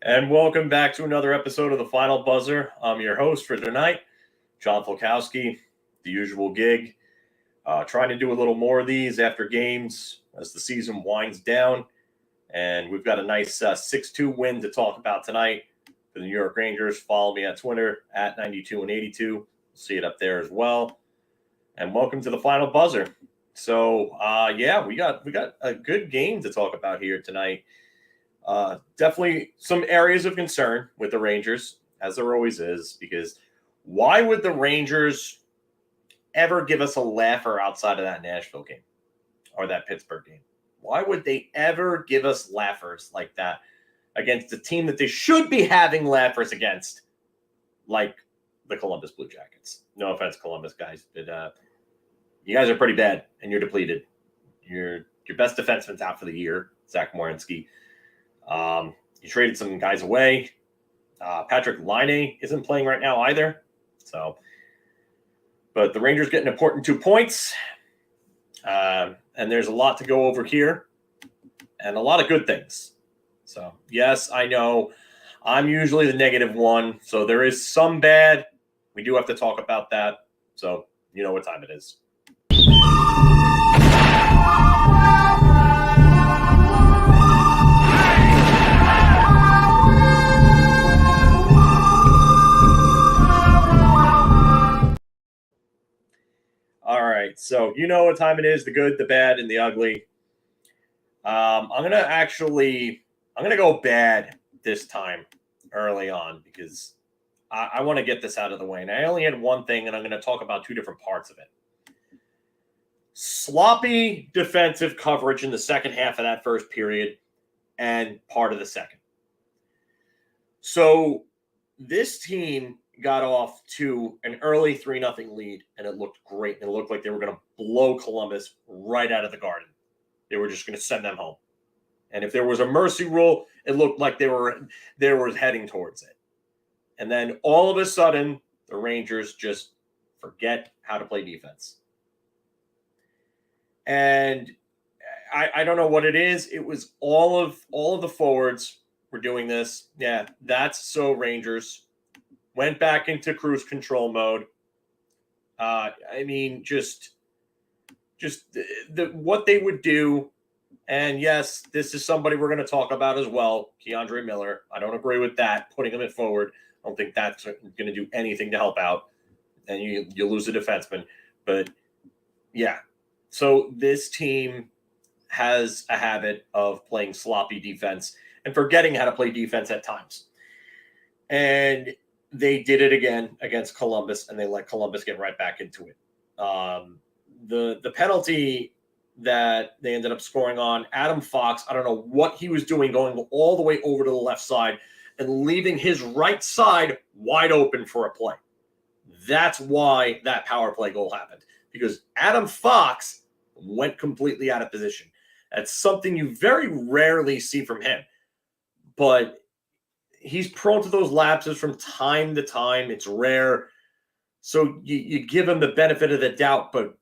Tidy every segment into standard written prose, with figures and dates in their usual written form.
And welcome back to another episode of The Final Buzzer. I'm your host for tonight, John Filkowski, the usual gig. Trying to do a little more of these after games as the season winds down. And we've got a nice 6-2 win to talk about tonight for the New York Rangers. Follow me on Twitter at 92and82. See it up there as well. And welcome to The Final Buzzer. So, we got a good game to talk about here tonight. Definitely some areas of concern with the Rangers, as there always is, because why would the Rangers ever give us a laugher outside of that Nashville game or that Pittsburgh game? Why would they ever give us laughers like that against a team that they should be having laughers against, like the Columbus Blue Jackets? No offense, Columbus guys, but you guys are pretty bad and you're depleted. Your best defenseman's out for the year, Zach Werenski. You traded some guys away. Patrick Laine isn't playing right now either. So, but the Rangers get an important 2 points. And there's a lot to go over here and a lot of good things. So, yes, I know I'm usually the negative one. So there is some bad. We do have to talk about that. So you know what time it is. All right, so you know what time it is, the good, the bad, and the ugly. I'm going to go bad this time early on because I want to get this out of the way. And I only had one thing, and I'm going to talk about two different parts of it. Sloppy defensive coverage in the second half of that first period and part of the second. So this team got off to an early 3-0 lead, and it looked great. And it looked like they were going to blow Columbus right out of the Garden. They were just going to send them home. And if there was a mercy rule, it looked like they were heading towards it. And then all of a sudden, the Rangers just forget how to play defense. And I don't know what it is. It was all of the forwards were doing this. Yeah, that's so Rangers. Went back into cruise control mode. Just what they would do. And yes, this is somebody we're going to talk about as well, K'Andre Miller. I don't agree with that, putting him at forward. I don't think that's going to do anything to help out. And you lose a defenseman. But, yeah. So this team has a habit of playing sloppy defense and forgetting how to play defense at times. And they did it again against Columbus, and they let Columbus get right back into it. The penalty that they ended up scoring on, Adam Fox, I don't know what he was doing going all the way over to the left side and leaving his right side wide open for a play. That's why that power play goal happened, because Adam Fox went completely out of position. That's something you very rarely see from him, but he's prone to those lapses from time to time. It's rare. So you give him the benefit of the doubt, but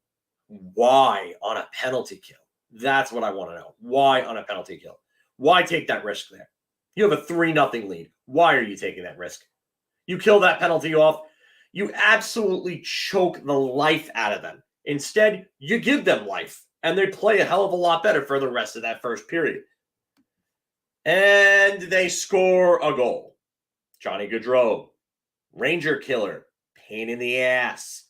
why on a penalty kill? That's what I want to know. Why on a penalty kill? Why take that risk there? You have a 3-0 lead. Why are you taking that risk? You kill that penalty off. You absolutely choke the life out of them. Instead, you give them life, and they play a hell of a lot better for the rest of that first period. And they score a goal. Johnny Gaudreau, Ranger killer, pain in the ass.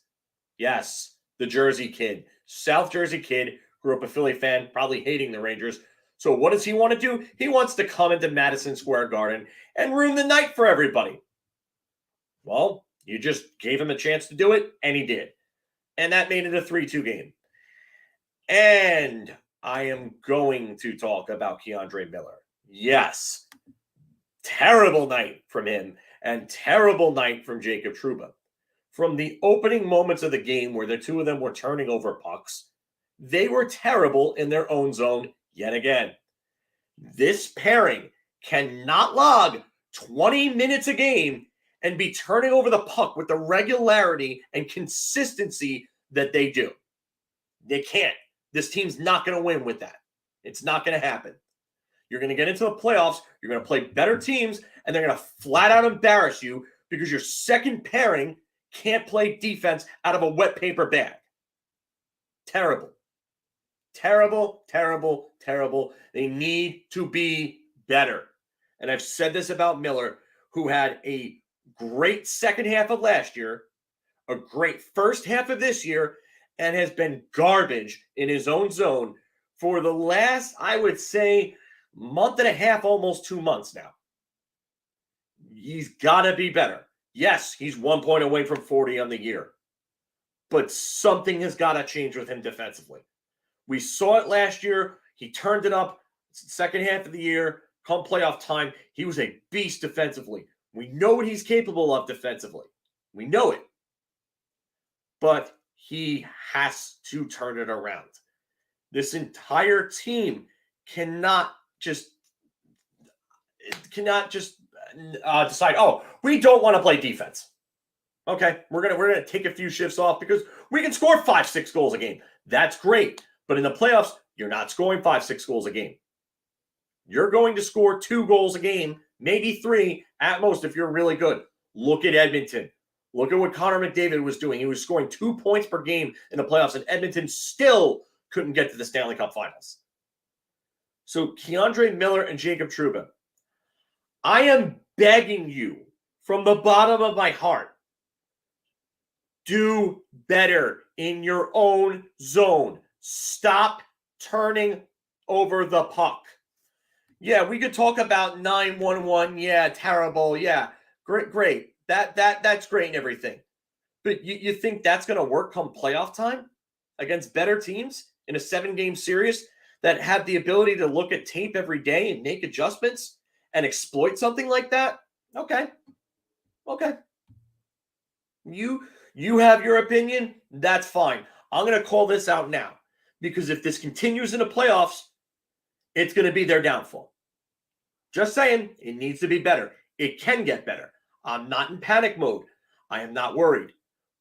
Yes, the Jersey kid, South Jersey kid, grew up a Philly fan, probably hating the Rangers. So what does he want to do? He wants to come into Madison Square Garden and ruin the night for everybody. Well, you just gave him a chance to do it, and he did. And that made it a 3-2 game. And I am going to talk about K'Andre Miller. Yes, terrible night from him and terrible night from Jacob Trouba. From the opening moments of the game where the two of them were turning over pucks, they were terrible in their own zone yet again. This pairing cannot log 20 minutes a game and be turning over the puck with the regularity and consistency that they do. They can't. This team's not going to win with that. It's not going to happen. You're going to get into the playoffs. You're going to play better teams, and they're going to flat out embarrass you because your second pairing can't play defense out of a wet paper bag. Terrible. Terrible, terrible, terrible. They need to be better. And I've said this about Miller, who had a great second half of last year, a great first half of this year, and has been garbage in his own zone for the last, I would say, month and a half, almost 2 months now. He's got to be better. Yes, he's 1 point away from 40 on the year. But something has got to change with him defensively. We saw it last year. He turned it up second half of the year. Come playoff time, he was a beast defensively. We know what he's capable of defensively. We know it. But he has to turn it around. This entire team cannot just decide, oh, we don't want to play defense. Okay, we're gonna take a few shifts off because we can score 5-6 goals a game. That's great. But in the playoffs, you're not scoring 5-6 goals a game. You're going to score 2 goals a game, maybe 3 at most if you're really good. Look at Edmonton. Look at what Connor McDavid was doing. He was scoring 2 points per game in the playoffs, and Edmonton still couldn't get to the Stanley Cup Finals. So K'Andre Miller and Jacob Trouba, I am begging you from the bottom of my heart, do better in your own zone. Stop turning over the puck. Yeah, we could talk about 9-1-1. Yeah, terrible. Yeah, great. That's great and everything. But you think that's going to work come playoff time against better teams in a 7-game series that have the ability to look at tape every day and make adjustments and exploit something like that? Okay. You have your opinion. That's fine. I'm going to call this out now because if this continues in the playoffs, it's going to be their downfall. Just saying, it needs to be better. It can get better. I'm not in panic mode. I am not worried.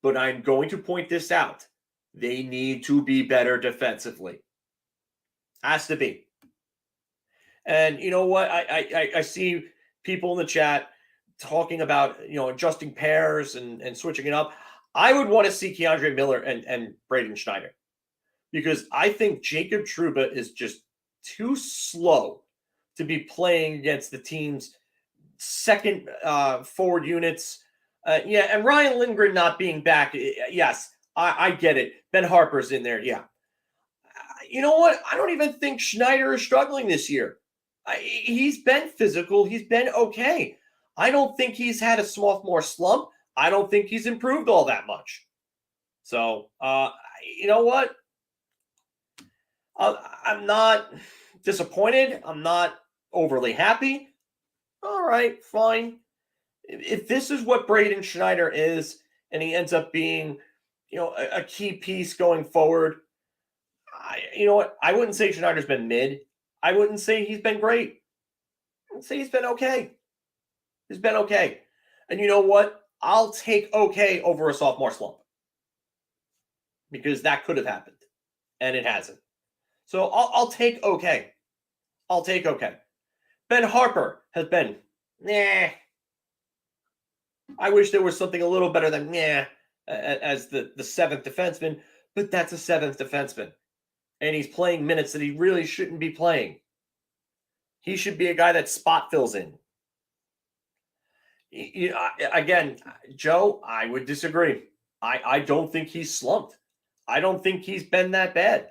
But I'm going to point this out. They need to be better defensively. Has to be. And you know what? I see people in the chat talking about, adjusting pairs and switching it up. I would want to see K'Andre Miller and Braden Schneider because I think Jacob Trouba is just too slow to be playing against the team's second forward units. And Ryan Lindgren not being back. Yes, I get it. Ben Harper's in there. Yeah. You know what? I don't even think Schneider is struggling this year. He's been physical. He's been okay. I don't think he's had a sophomore slump. I don't think he's improved all that much. So, you know what? I'm not disappointed. I'm not overly happy. All right, fine. If this is what Braden Schneider is, and he ends up being, a key piece going forward, you know what? I wouldn't say Schneider's been mid. I wouldn't say he's been great. I would say he's been okay. He's been okay. And you know what? I'll take okay over a sophomore slump because that could have happened, and it hasn't. So I'll take okay. I'll take okay. Ben Harper has been, nah. I wish there was something a little better than, nah, as the seventh defenseman, but that's a seventh defenseman. And he's playing minutes that he really shouldn't be playing. He should be a guy that spot fills in. Again, Joe, I would disagree. I don't think he's slumped. I don't think he's been that bad.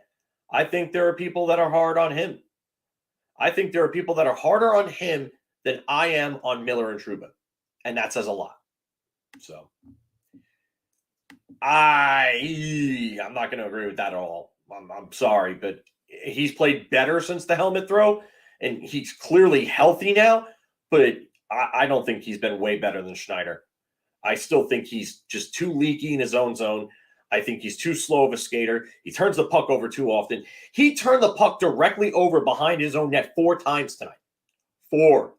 I think there are people that are hard on him. I think there are people that are harder on him than I am on Miller and Trouba. And that says a lot. So I'm not going to agree with that at all. I'm sorry, but he's played better since the helmet throw, and he's clearly healthy now, but I don't think he's been way better than Schneider. I still think he's just too leaky in his own zone. I think he's too slow of a skater. He turns the puck over too often. He turned the puck directly over behind his own net 4 times tonight. 4.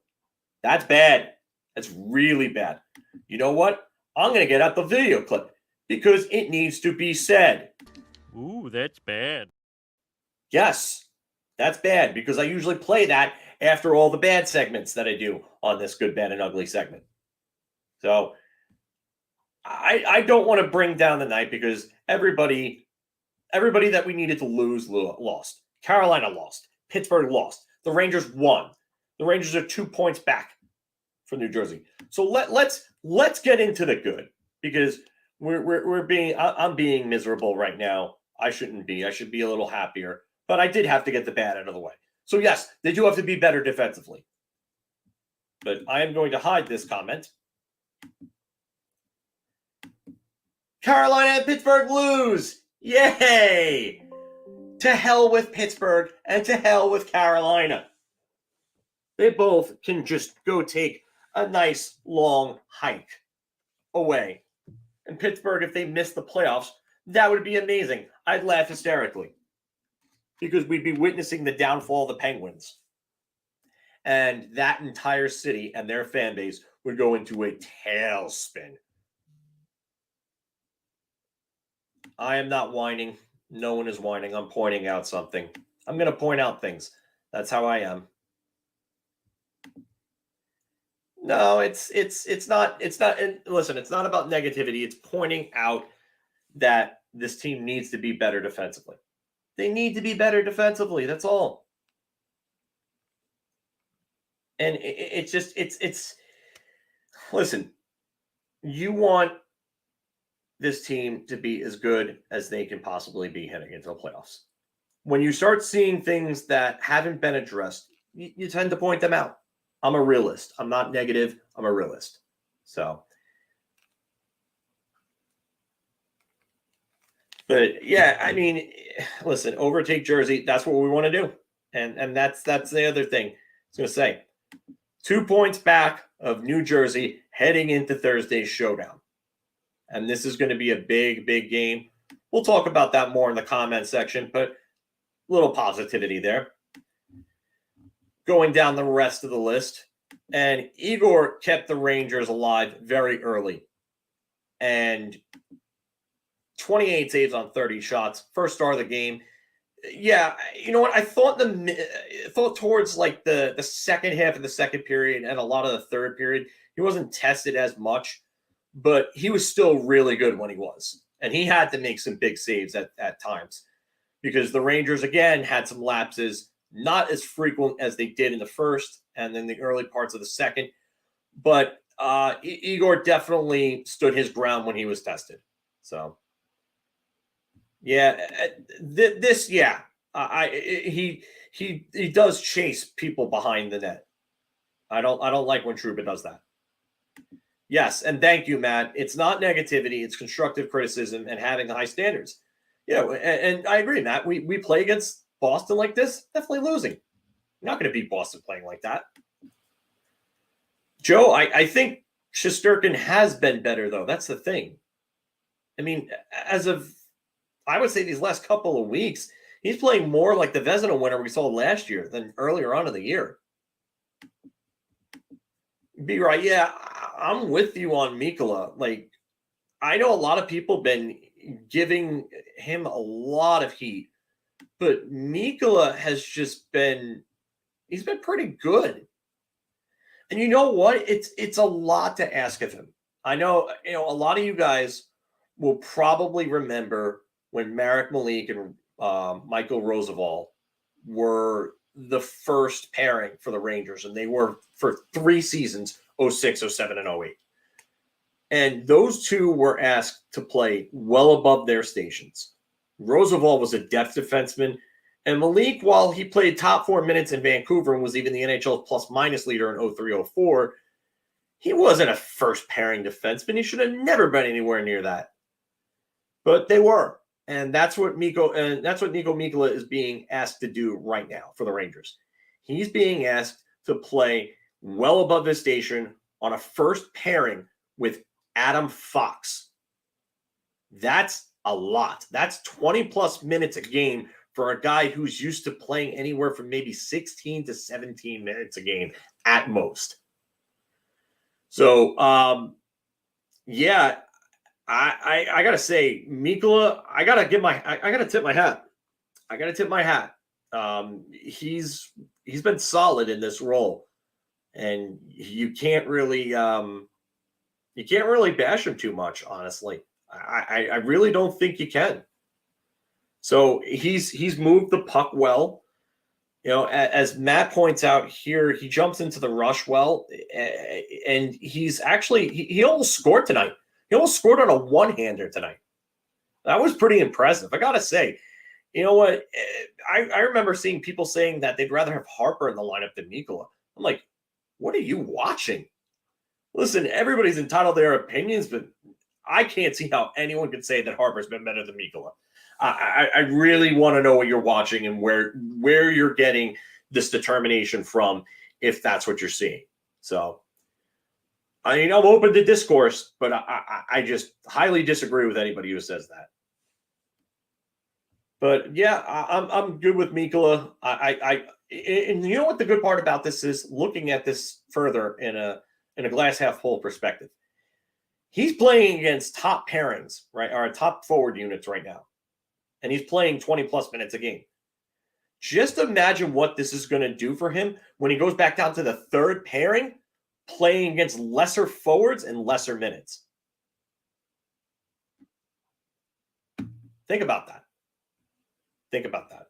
That's bad. That's really bad. You know what? I'm going to get out the video clip because it needs to be said. Ooh, that's bad. Yes. That's bad because I usually play that after all the bad segments that I do on this Good, Bad, and Ugly segment. So I don't want to bring down the night because everybody that we needed to lose lost. Carolina lost. Pittsburgh lost. The Rangers won. The Rangers are 2 points back from New Jersey. So let's get into the good because I'm being miserable right now. I shouldn't be. I should be a little happier. But I did have to get the bad out of the way. So yes, they do have to be better defensively. But I am going to hide this comment. Carolina and Pittsburgh lose. Yay! To hell with Pittsburgh and to hell with Carolina. They both can just go take a nice long hike away. And Pittsburgh, if they miss the playoffs, that would be amazing. I'd laugh hysterically because we'd be witnessing the downfall of the Penguins. And that entire city and their fan base would go into a tailspin. I am not whining. No one is whining. I'm pointing out something. I'm going to point out things. That's how I am. No, it's not. And listen, it's not about negativity. It's pointing out that this team needs to be better defensively. They need to be better defensively. That's all. And it's listen, you want this team to be as good as they can possibly be heading into the playoffs. When you start seeing things that haven't been addressed, you tend to point them out. I'm a realist. I'm not negative. I'm a realist. So, but yeah, I mean, listen, overtake Jersey. That's what we want to do. And that's the other thing I was going to say. 2 points back of New Jersey heading into Thursday's showdown. And this is going to be a big, big game. We'll talk about that more in the comment section, but a little positivity there. Going down the rest of the list. And Igor kept the Rangers alive very early. And 28 saves on 30 shots. First star of the game. Yeah, you know what? I thought towards like the second half of the second period and a lot of the third period, he wasn't tested as much, but he was still really good when he was. And he had to make some big saves at times because the Rangers, again, had some lapses, not as frequent as they did in the first and then the early parts of the second. But Igor definitely stood his ground when he was tested. So. Yeah, he does chase people behind the net. I don't like when Trouba does that. Yes, and thank you, Matt. It's not negativity; it's constructive criticism and having high standards. Yeah, and I agree, Matt. We play against Boston like this, definitely losing. You're not going to beat Boston playing like that. Joe, I think Shesterkin has been better though. That's the thing. I mean, as of I would say these last couple of weeks, he's playing more like the Vezina winner we saw last year than earlier on in the year. Be right. Yeah, I'm with you on Mikkola. Like, I know a lot of people been giving him a lot of heat, but Mikkola has just he's been pretty good. And you know what? It's a lot to ask of him. I know, a lot of you guys will probably remember when Marc Malik and Michael Roosevelt were the first pairing for the Rangers, and they were for 3 seasons, 06, 07, and 08. And those two were asked to play well above their stations. Roosevelt was a depth defenseman, and Malik, while he played top 4 minutes in Vancouver and was even the NHL plus-minus leader in 03-04, he wasn't a first-pairing defenseman. He should have never been anywhere near that. But they were. And that's what Niko Mikkola is being asked to do right now for the Rangers. He's being asked to play well above his station on a first pairing with Adam Fox. That's a lot. That's 20-plus minutes a game for a guy who's used to playing anywhere from maybe 16 to 17 minutes a game at most. So, yeah. I gotta say, Mikkola, I gotta tip my hat. he's been solid in this role, and you can't really bash him too much, honestly. I really don't think you can. So he's moved the puck well. You know, as Matt points out here, he jumps into the rush well, and he's actually he almost scored tonight. He almost scored on a one-hander tonight. That was pretty impressive, I gotta say. You know what? I remember seeing people saying that they'd rather have Harper in the lineup than Mikkola. I'm like, what are you watching? Listen, everybody's entitled to their opinions, but I can't see how anyone could say that Harper's been better than Mikkola. I really want to know what you're watching and where you're getting this determination from, if that's what you're seeing. So, I mean, I'm open to discourse, but I just highly disagree with anybody who says that. But yeah, I'm good with Mikkola. And you know what the good part about this is, looking at this further in a glass half full perspective. He's playing against top pairings, right? Or top forward units right now. And he's playing 20 plus minutes a game. Just imagine what this is going to do for him when he goes back down to the third pairing, playing against lesser forwards and lesser minutes. Think about that. Think about that.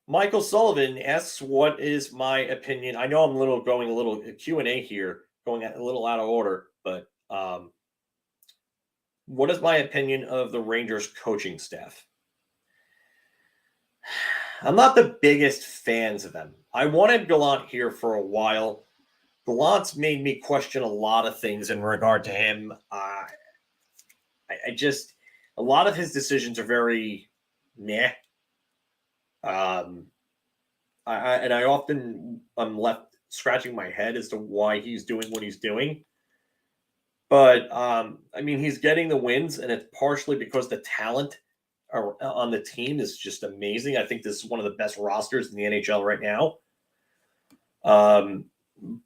Michael Sullivan asks, what is my opinion? I know I'm going a little Q&A here, going a little out of order, but what is my opinion of the Rangers coaching staff? I'm not the biggest fans of them. I wanted Gallant here for a while. Gallant's made me question a lot of things in regard to him. I just, a lot of his decisions are very meh. And I often am left scratching my head as to why he's doing what he's doing. But, I mean, he's getting the wins, and it's partially because the talent on the team is just amazing. I think this is one of the best rosters in the NHL right now.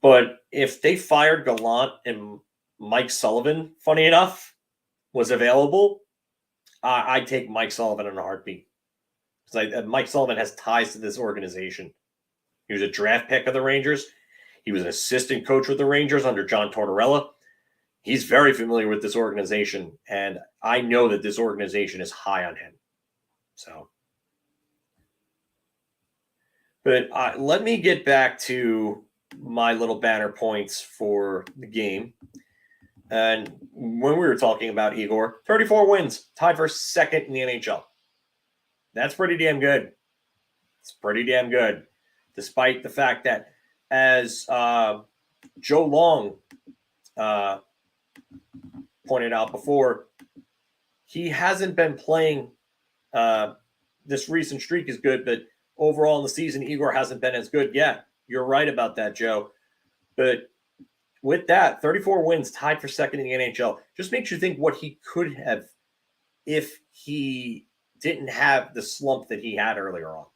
But if they fired Gallant and Mike Sullivan, funny enough, was available, I'd take Mike Sullivan in a heartbeat. Because Mike Sullivan has ties to this organization. He was a draft pick of the Rangers. He was an assistant coach with the Rangers under John Tortorella. He's very familiar with this organization, and I know that this organization is high on him. So, but let me get back to my little banner points for the game. And when we were talking about Igor, 34 wins, tied for second in the NHL. That's pretty damn good. It's pretty damn good, despite the fact that, as Joe Long pointed out before, he hasn't been playing. This recent streak is good, but overall in the season, Igor hasn't been as good yet. You're right about that, Joe. But with that, 34 wins, tied for second in the NHL, just makes you think what he could have if he didn't have the slump that he had earlier on.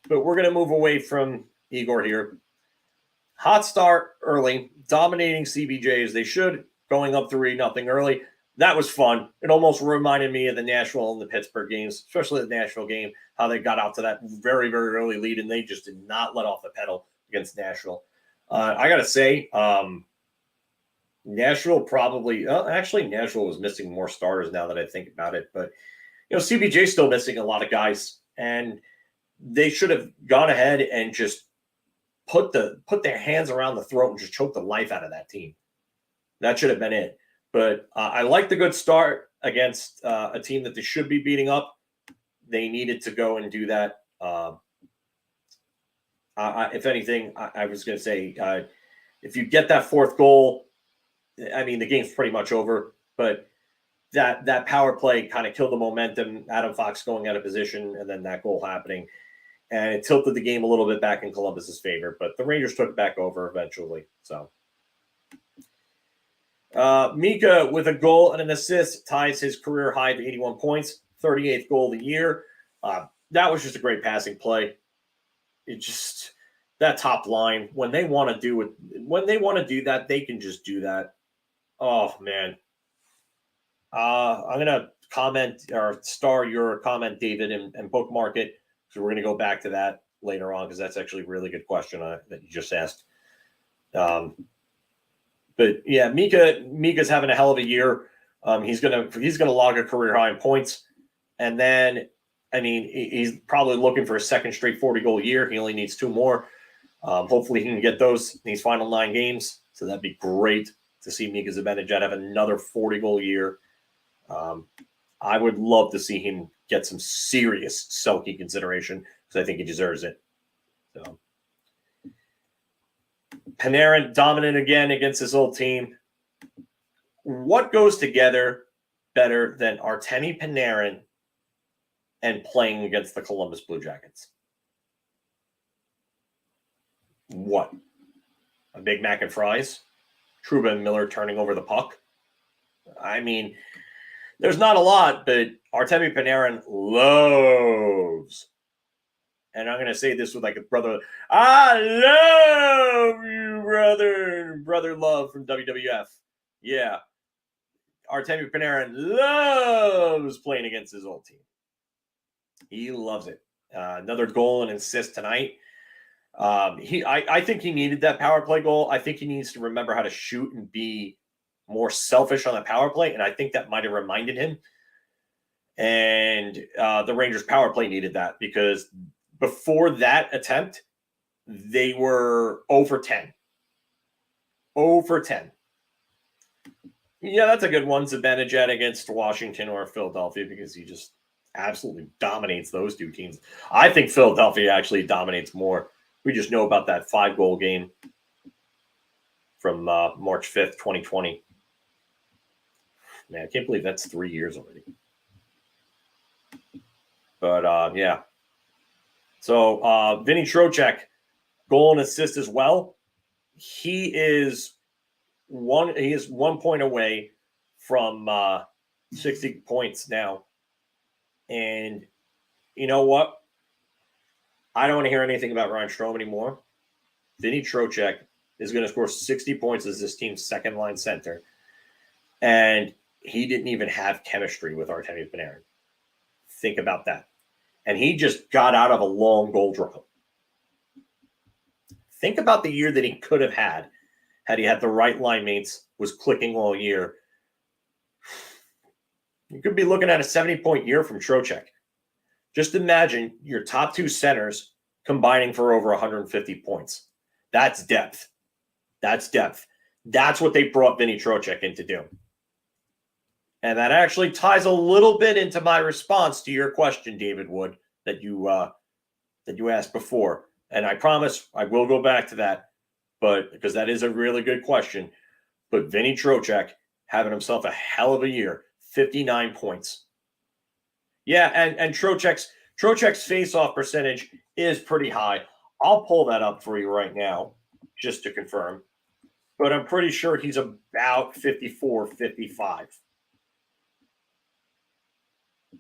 But we're going to move away from Igor here. Hot start early, dominating CBJ as they should, going up 3-0 early. That was fun. It almost reminded me of the Nashville and the Pittsburgh games, especially the Nashville game, how they got out to that very, very early lead, and they just did not let off the pedal against Nashville. I got to say, Nashville probably actually, Nashville was missing more starters now that I think about it. But, CBJ's still missing a lot of guys, and they should have gone ahead and just put their hands around the throat and just choke the life out of that team. That should have been it. But I like the good start against a team that they should be beating up. They needed to go and do that. If anything, I was going to say, if you get that fourth goal, I mean, the game's pretty much over. But that power play kind of killed the momentum. Adam Fox going out of position, and then that goal happening. And it tilted the game a little bit back in Columbus's favor. But the Rangers took it back over eventually. So Mika with a goal and an assist ties his career high of 81 points, 38th goal of the year. That was just a great passing play. It just, that top line, when they want to do that, they can just do that. Oh man. I'm gonna comment or star your comment, David, and bookmark it. So we're going to go back to that later on because that's actually a really good question that you just asked. But yeah, Mika's having a hell of a year. He's gonna log a career high in points, and then I mean he's probably looking for a second straight 40-goal year. He only needs 2 more. Hopefully he can get those in these final 9 games. So that'd be great to see Mika Zibanejad have another 40-goal year. I would love to see him get some serious Selke consideration because I think he deserves it. So Panarin dominant again against his old team. What goes together better than Artemi Panarin and playing against the Columbus Blue Jackets? What? A Big Mac and fries? Trouba and Miller turning over the puck? I mean, there's not a lot, but Artemi Panarin loves. And I'm going to say this with like a brother. I love you, brother. Brother love from WWF. Yeah. Artemi Panarin loves playing against his old team. He loves it. Another goal and assist tonight. I think he needed that power play goal. I think he needs to remember how to shoot and be more selfish on the power play, and I think that might have reminded him. And the Rangers power play needed that because before that attempt, they were 0 for 10. 0 for 10. Yeah, that's a good one. Zibanejad against Washington or Philadelphia because he just absolutely dominates those 2 teams. I think Philadelphia actually dominates more. We just know about that 5-goal game from March 5th, 2020. Man, I can't believe that's 3 years already. But, yeah. So, Vinny Trocheck, goal and assist as well. He is 1 point away from 60 points now. And you know what? I don't want to hear anything about Ryan Strome anymore. Vinny Trocheck is going to score 60 points as this team's second-line center. And he didn't even have chemistry with Artemi Panarin. Think about that. And he just got out of a long goal drought. Think about the year that he could have had he had the right line mates, was clicking all year. You could be looking at a 70-point year from Trocheck. Just imagine your top 2 centers combining for over 150 points. That's depth. That's depth. That's what they brought Vinny Trocheck in to do. And that actually ties a little bit into my response to your question, David Wood, that you asked before. And I promise I will go back to that, but because that is a really good question. But Vinny Trocheck having himself a hell of a year, 59 points. Yeah, and Trocheck's face-off percentage is pretty high. I'll pull that up for you right now, just to confirm. But I'm pretty sure he's about 54, 55.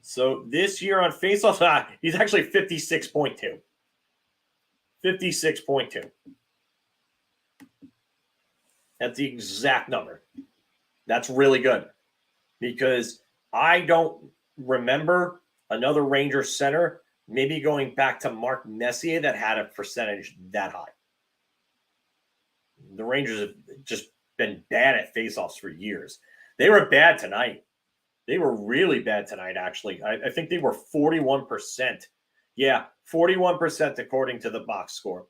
So this year on face-off, he's actually 56.2. 56.2. That's the exact number. That's really good because I don't remember another Rangers center maybe going back to Marc Messier that had a percentage that high. The Rangers have just been bad at faceoffs for years. They were bad tonight. They were really bad tonight, actually. I think they were 41%. Yeah, 41% according to the box score.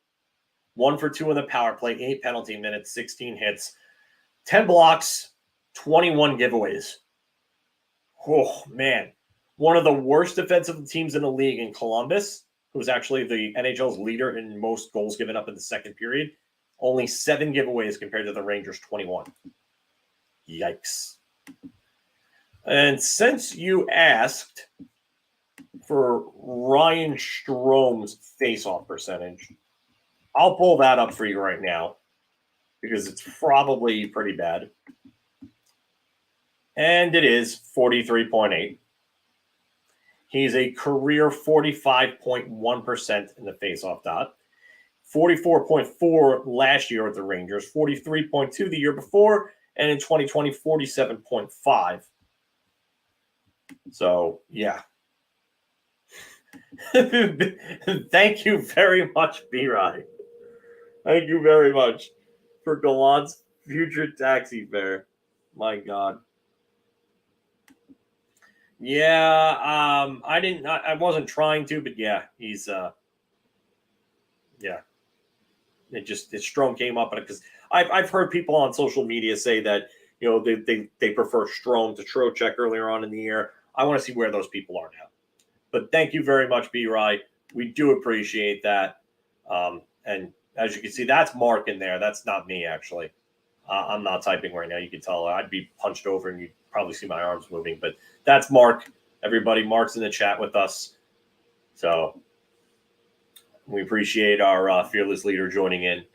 1 for 2 in the power play, 8 penalty minutes, 16 hits, 10 blocks, 21 giveaways. Oh, man. One of the worst defensive teams in the league in Columbus, who was actually the NHL's leader in most goals given up in the second period. Only 7 giveaways compared to the Rangers' 21. Yikes. And since you asked for Ryan Strome's face-off percentage, I'll pull that up for you right now because it's probably pretty bad. And it is 43.8. He's a career 45.1% in the face-off dot. 44.4 last year with the Rangers, 43.2 the year before, and in 2020, 47.5. So, yeah. Thank you very much, B-Ride. Thank you very much for Gallant's future taxi fare. My God. Yeah, I wasn't trying to, but yeah, he's yeah. It Strome came up on it because I've heard people on social media say that they prefer Strome to Trocheck earlier on in the year. I want to see where those people are now. But thank you very much, B-Rye. We do appreciate that. And as you can see, that's Marc in there. That's not me, actually. I'm not typing right now. You can tell I'd be punched over and you'd probably see my arms moving. But that's Marc. Everybody, Marc's in the chat with us. So we appreciate our fearless leader joining in.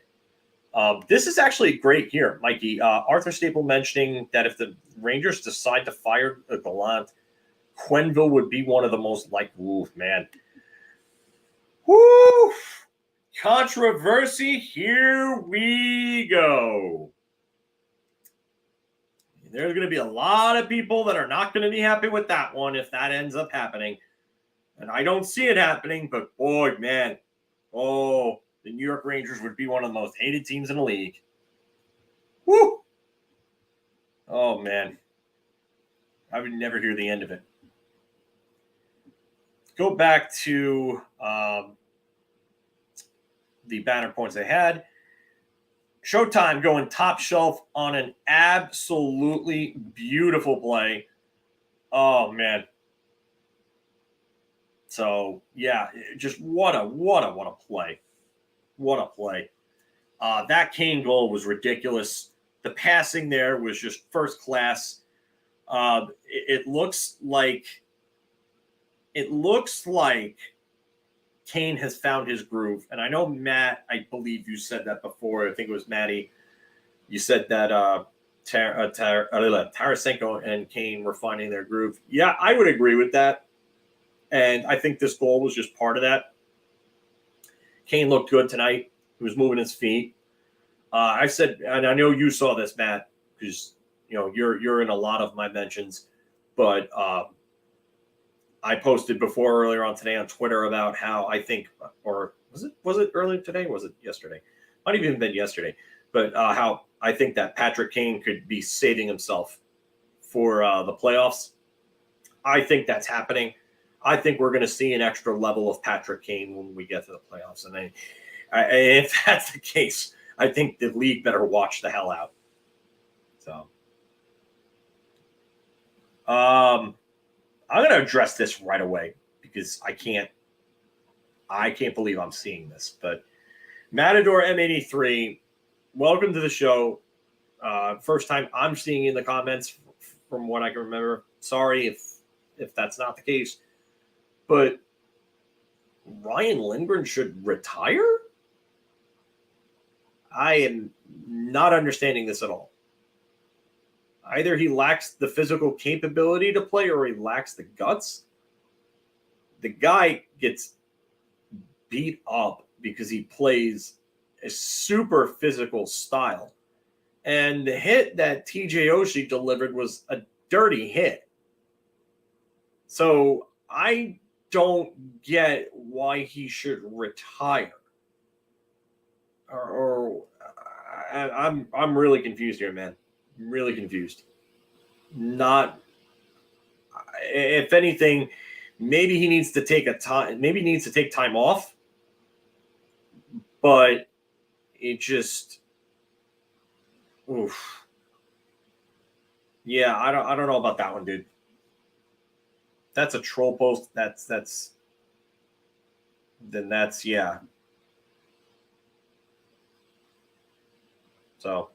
This is actually great here, Mikey. Arthur Staple mentioning that if the Rangers decide to fire Gallant, Quenneville would be one of the most man. Woo! Controversy, here we go. There's going to be a lot of people that are not going to be happy with that one if that ends up happening. And I don't see it happening, but boy, man. Oh, the New York Rangers would be one of the most hated teams in the league. Woo! Oh, man. I would never hear the end of it. Go back to the banner points they had. Showtime going top shelf on an absolutely beautiful play. Oh, man. So, yeah, just what a play. What a play. That Kane goal was ridiculous. The passing there was just first class. It looks like Kane has found his groove. And I know, Matt, I believe you said that before. I think it was Maddie. You said that Tarasenko and Kane were finding their groove. Yeah, I would agree with that. And I think this goal was just part of that. Kane looked good tonight. He was moving his feet. I said, and I know you saw this, Matt, because you're in a lot of my mentions, but I posted before earlier on today on Twitter about how I think, or was it earlier today? Was it yesterday? Might have even been yesterday, but how I think that Patrick Kane could be saving himself for the playoffs. I think that's happening. I think we're going to see an extra level of Patrick Kane when we get to the playoffs. And if that's the case, I think the league better watch the hell out. So, I'm going to address this right away because I can't believe I'm seeing this. But Matador M83, welcome to the show. First time I'm seeing in the comments from what I can remember. Sorry if that's not the case. But Ryan Lindgren should retire? I am not understanding this at all. Either he lacks the physical capability to play or he lacks the guts. The guy gets beat up because he plays a super physical style. And the hit that TJ Oshie delivered was a dirty hit. So I don't get why he should retire. I'm really confused here, man. I'm really confused. If anything, maybe he needs to take time off. But it just, oof. Yeah, I don't know about that one, dude. That's a troll post. That's yeah. So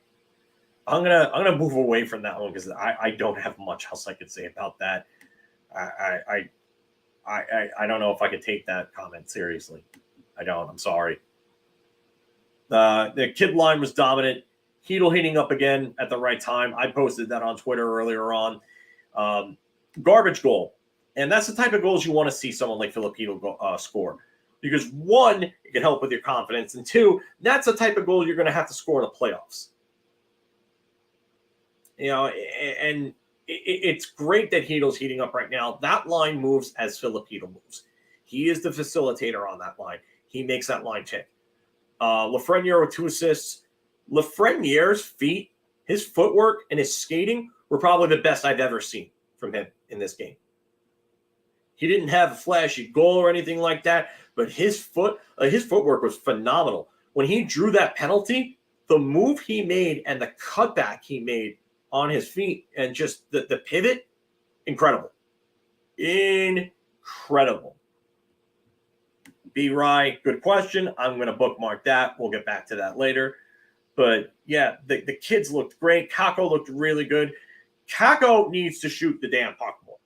I'm gonna move away from that one because I don't have much else I could say about that. I don't know if I could take that comment seriously. I don't. I'm sorry. The kid line was dominant. Hedl hitting up again at the right time. I posted that on Twitter earlier on. Garbage goal. And that's the type of goals you want to see someone like Filipino score. Because one, it can help with your confidence. And two, that's the type of goal you're going to have to score in the playoffs. And it's great that Heedle's heating up right now. That line moves as Filip Heedle moves. He is the facilitator on that line. He makes that line tick. Lafreniere with 2 assists. Lafreniere's feet, his footwork, and his skating were probably the best I've ever seen from him in this game. He didn't have a flashy goal or anything like that, but his footwork was phenomenal. When he drew that penalty, the move he made and the cutback he made on his feet and just the pivot, incredible. Incredible. B-Rye, good question. I'm going to bookmark that. We'll get back to that later. But, yeah, the kids looked great. Kakko looked really good. Kakko needs to shoot the damn puck more.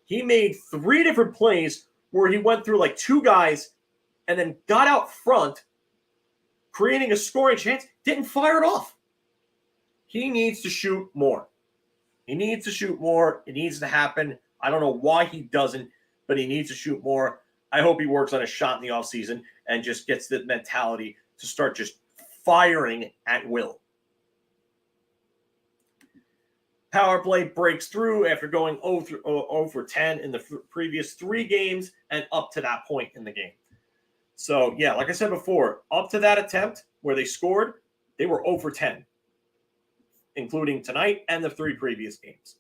He made 3 different plays where he went through like 2 guys and then got out front, creating a scoring chance, didn't fire it off. He needs to shoot more. He needs to shoot more. It needs to happen. I don't know why he doesn't, but he needs to shoot more. I hope he works on a shot in the offseason and just gets the mentality to start just firing at will. Power play breaks through after going 0 for 10 in the previous 3 games and up to that point in the game. So, yeah, like I said before, up to that attempt where they scored, they were 0 for 10, including tonight and the 3 previous games.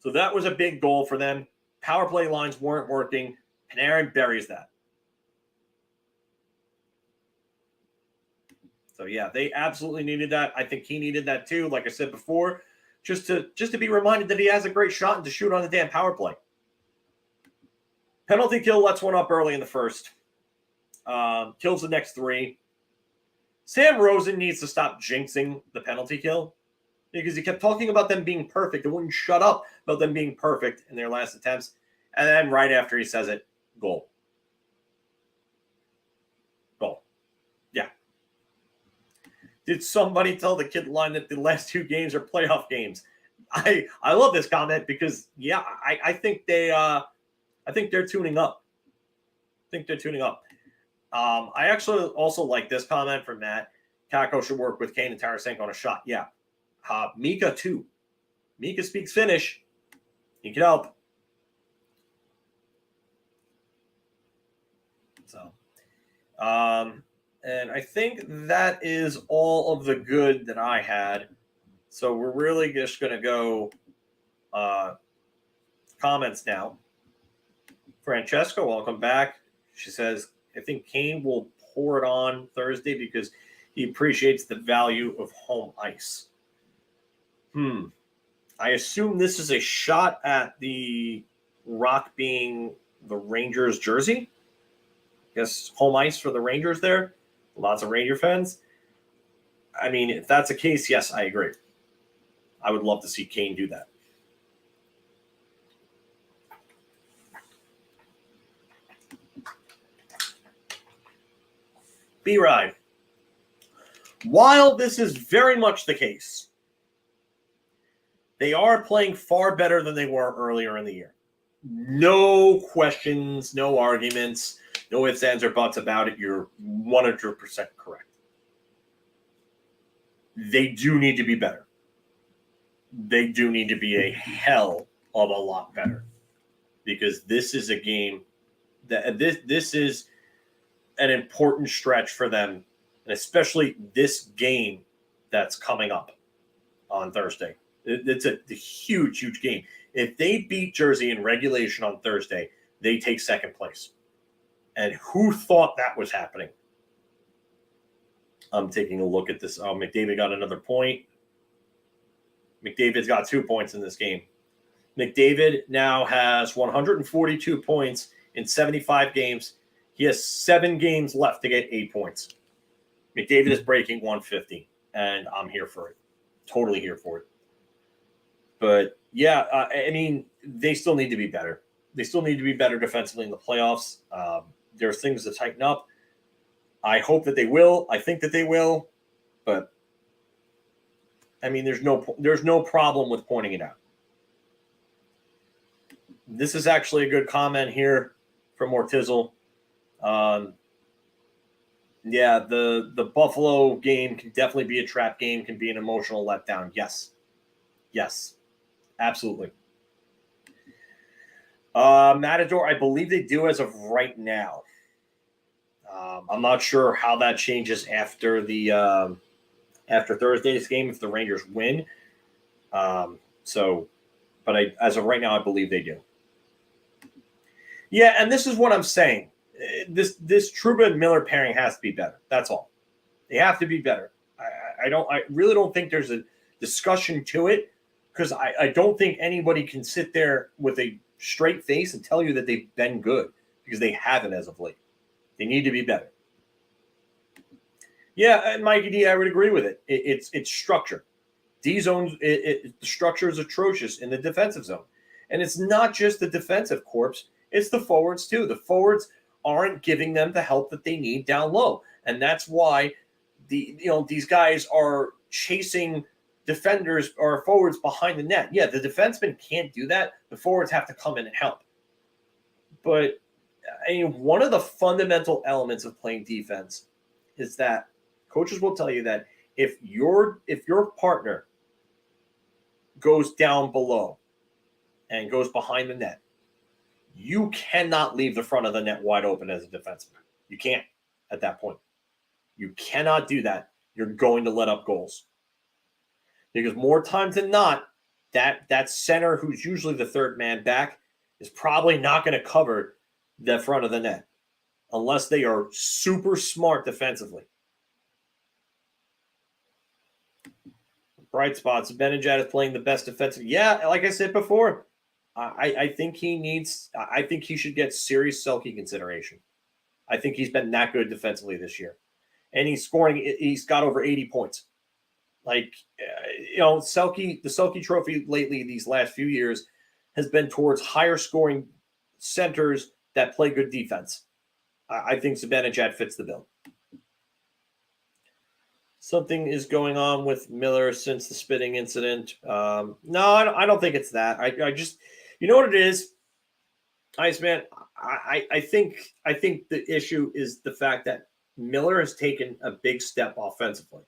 So that was a big goal for them. Power play lines weren't working. Panarin buries that. So, yeah, they absolutely needed that. I think he needed that too, like I said before, just to be reminded that he has a great shot and to shoot on the damn power play. Penalty kill lets one up early in the first. Kills the next 3. Sam Rosen needs to stop jinxing the penalty kill because he kept talking about them being perfect. It wouldn't shut up about them being perfect in their last attempts. And then right after he says it, goal. Goal. Yeah. Did somebody tell the kid line that the last 2 games are playoff games? I love this comment because, yeah, I think they're tuning up. I actually also like this comment from Matt. Kakko should work with Kane and Tarasenko on a shot. Yeah. Mika, too. Mika speaks Finnish. He can help. So, and I think that is all of the good that I had. So we're really just going to go comments now. Francesca, welcome back. She says, I think Kane will pour it on Thursday because he appreciates the value of home ice. I assume this is a shot at the Rock being the Rangers jersey. I guess home ice for the Rangers there. Lots of Ranger fans. I mean, if that's the case, yes, I agree. I would love to see Kane do that. B-Ride. While this is very much the case, they are playing far better than they were earlier in the year. No questions, no arguments, no ifs, ands, or buts about it. You're 100% correct. They do need to be better. They do need to be a hell of a lot better because this is a game that this is an important stretch for them, and especially this game that's coming up on Thursday. It's a huge, huge game. If they beat Jersey in regulation on Thursday, they take second place. And who thought that was happening? I'm taking a look at this. Oh, McDavid got another point. McDavid's got 2 points in this game. McDavid now has 142 points in 75 games. He has 7 games left to get 8 points. McDavid is breaking 150, and I'm here for it. Totally here for it. But, yeah, I mean, they still need to be better. They still need to be better defensively in the playoffs. There's things to tighten up. I hope that they will. I think that they will. But, I mean, there's no problem with pointing it out. This is actually a good comment here from Mortizzle. Yeah, the Buffalo game can definitely be a trap game, can be an emotional letdown. Yes. Absolutely. Matador, I believe they do as of right now. I'm not sure how that changes after the after Thursday's game if the Rangers win. But as of right now, I believe they do. Yeah, and this is what I'm saying. This Trouba and Miller pairing has to be better. That's all. They have to be better. I really don't think there's a discussion to it because I don't think anybody can sit there with a straight face and tell you that they've been good because they haven't as of late. They need to be better. Yeah, and Mikey D, I would agree with it. It's structure. D zones, the structure is atrocious in the defensive zone. And it's not just the defensive corps, it's the forwards too. The forwards aren't giving them the help that they need down low. And that's why these guys are chasing defenders or forwards behind the net. Yeah, the defensemen can't do that. The forwards have to come in and help. But one of the fundamental elements of playing defense is that coaches will tell you that if your partner goes down below and goes behind the net, you cannot leave the front of the net wide open as a defenseman. You can't at that point. You cannot do that. You're going to let up goals. Because more times than not, that center who's usually the third man back is probably not going to cover the front of the net unless they are super smart defensively. Bright spots. Benajad is playing the best defensive. Yeah, like I said before, I think he should get serious Selke consideration. I think he's been that good defensively this year. And he's got over 80 points. Like, Selke, the Selke trophy lately these last few years has been towards higher scoring centers that play good defense. I think Zibanejad fits the bill. Something is going on with Miller since the spitting incident. No, I don't think it's that. I just, you know what it is, Iceman. I think the issue is the fact that Miller has taken a big step offensively.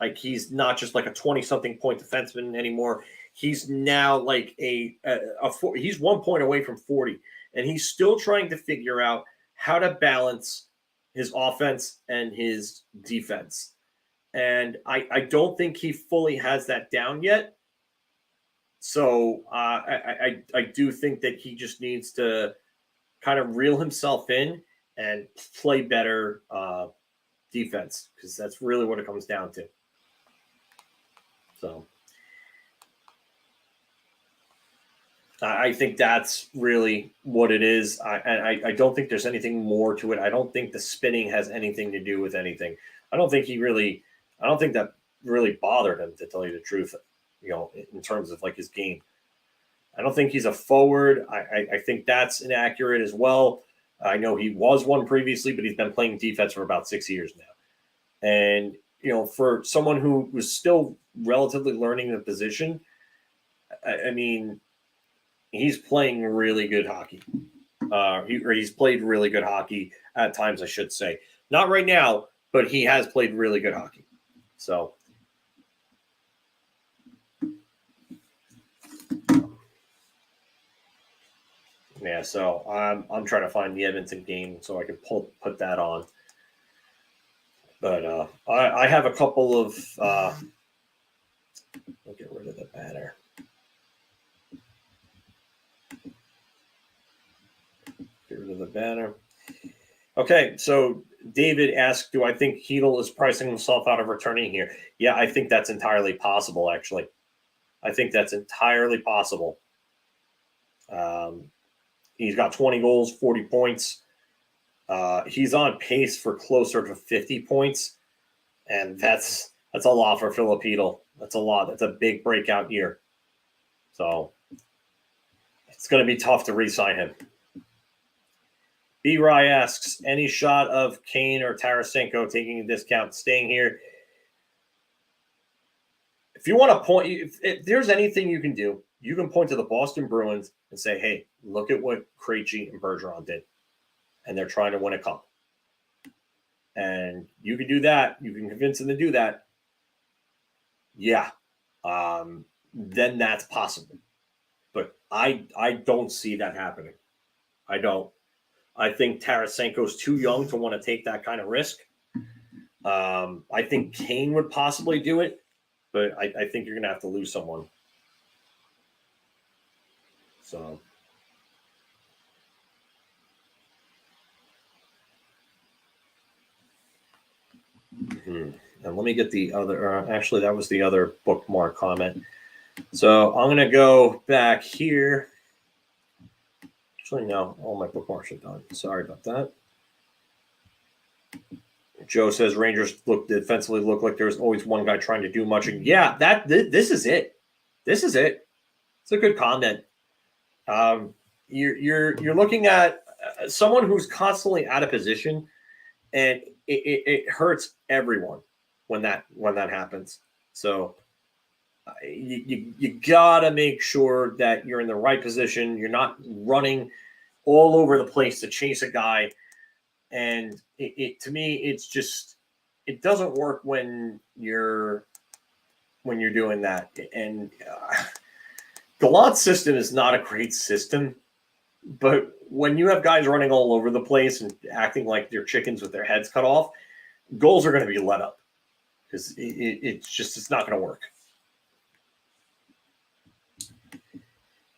Like, he's not just like a 20-something point defenseman anymore. He's now like he's 1 point away from 40, and he's still trying to figure out how to balance his offense and his defense. And I don't think he fully has that down yet. So I do think that he just needs to kind of reel himself in and play better defense, because that's really what it comes down to. So I think that's really what it is. I don't think there's anything more to it. I don't think the spinning has anything to do with anything. I don't think that really bothered him, to tell you the truth, in terms of like his game. I don't think he's a forward. I think that's inaccurate as well. I know he was one previously, but he's been playing defense for about 6 years now. And, for someone who was still relatively learning the position, I mean, he's playing really good hockey. He's played really good hockey at times, I should say. Not right now, but he has played really good hockey. So, yeah. So I'm trying to find the Edmonton game so I can put that on. But I have a couple of. I'll get rid of the banner. Get rid of the banner. Okay, so David asked, do I think Hedl is pricing himself out of returning here? Yeah, I think that's entirely possible, actually. I think that's entirely possible. He's got 20 goals, 40 points. He's on pace for closer to 50 points, and that's a lot for Filip Hedl. That's a lot. That's a big breakout year. So it's going to be tough to re-sign him. B-Rye asks, any shot of Kane or Tarasenko taking a discount, staying here? If you want to point, if there's anything you can do, you can point to the Boston Bruins and say, hey, look at what Krejci and Bergeron did. And they're trying to win a cup. And you can do that. You can convince them to do that. Yeah. then that's possible. But I don't see that happening. I don't. I think Tarasenko's too young to want to take that kind of risk. I think Kane would possibly do it, but I think you're going to have to lose someone. So. And let me get the other, actually, that was the other bookmark comment. So I'm going to go back here. Actually, no, all my bookmarks are done. Sorry about that. Joe says Rangers defensively look like there's always one guy trying to do much. And yeah, this is it. This is it. It's a good comment. You're looking at someone who's constantly out of position, and it hurts everyone when that happens. So you gotta make sure that you're in the right position. You're not running all over the place to chase a guy. And to me, it's just, it doesn't work when you're doing that. And Gallant's system is not a great system, but when you have guys running all over the place and acting like they're chickens with their heads cut off, goals are going to be let up because it's not going to work.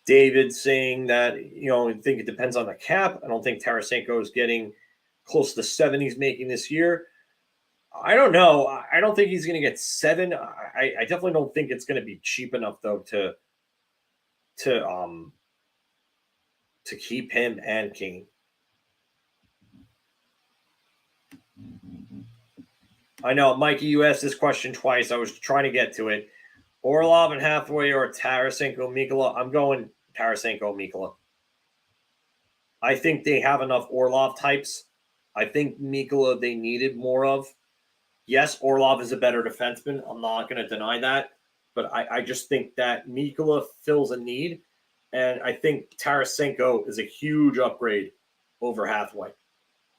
David saying that, I think it depends on the cap. I don't think Tarasenko is getting close to the 7 he's making this year. I don't know. I don't think he's going to get 7. I definitely don't think it's going to be cheap enough, though, to keep him and Kane. I know, Mikey, you asked this question twice. I was trying to get to it. Orlov and Hathaway or Tarasenko, Mikkola. I'm going Tarasenko, Mikkola. I think they have enough Orlov types. I think Mikkola they needed more of. Yes, Orlov is a better defenseman. I'm not going to deny that. But I just think that Mikkola fills a need. And I think Tarasenko is a huge upgrade over Hathaway.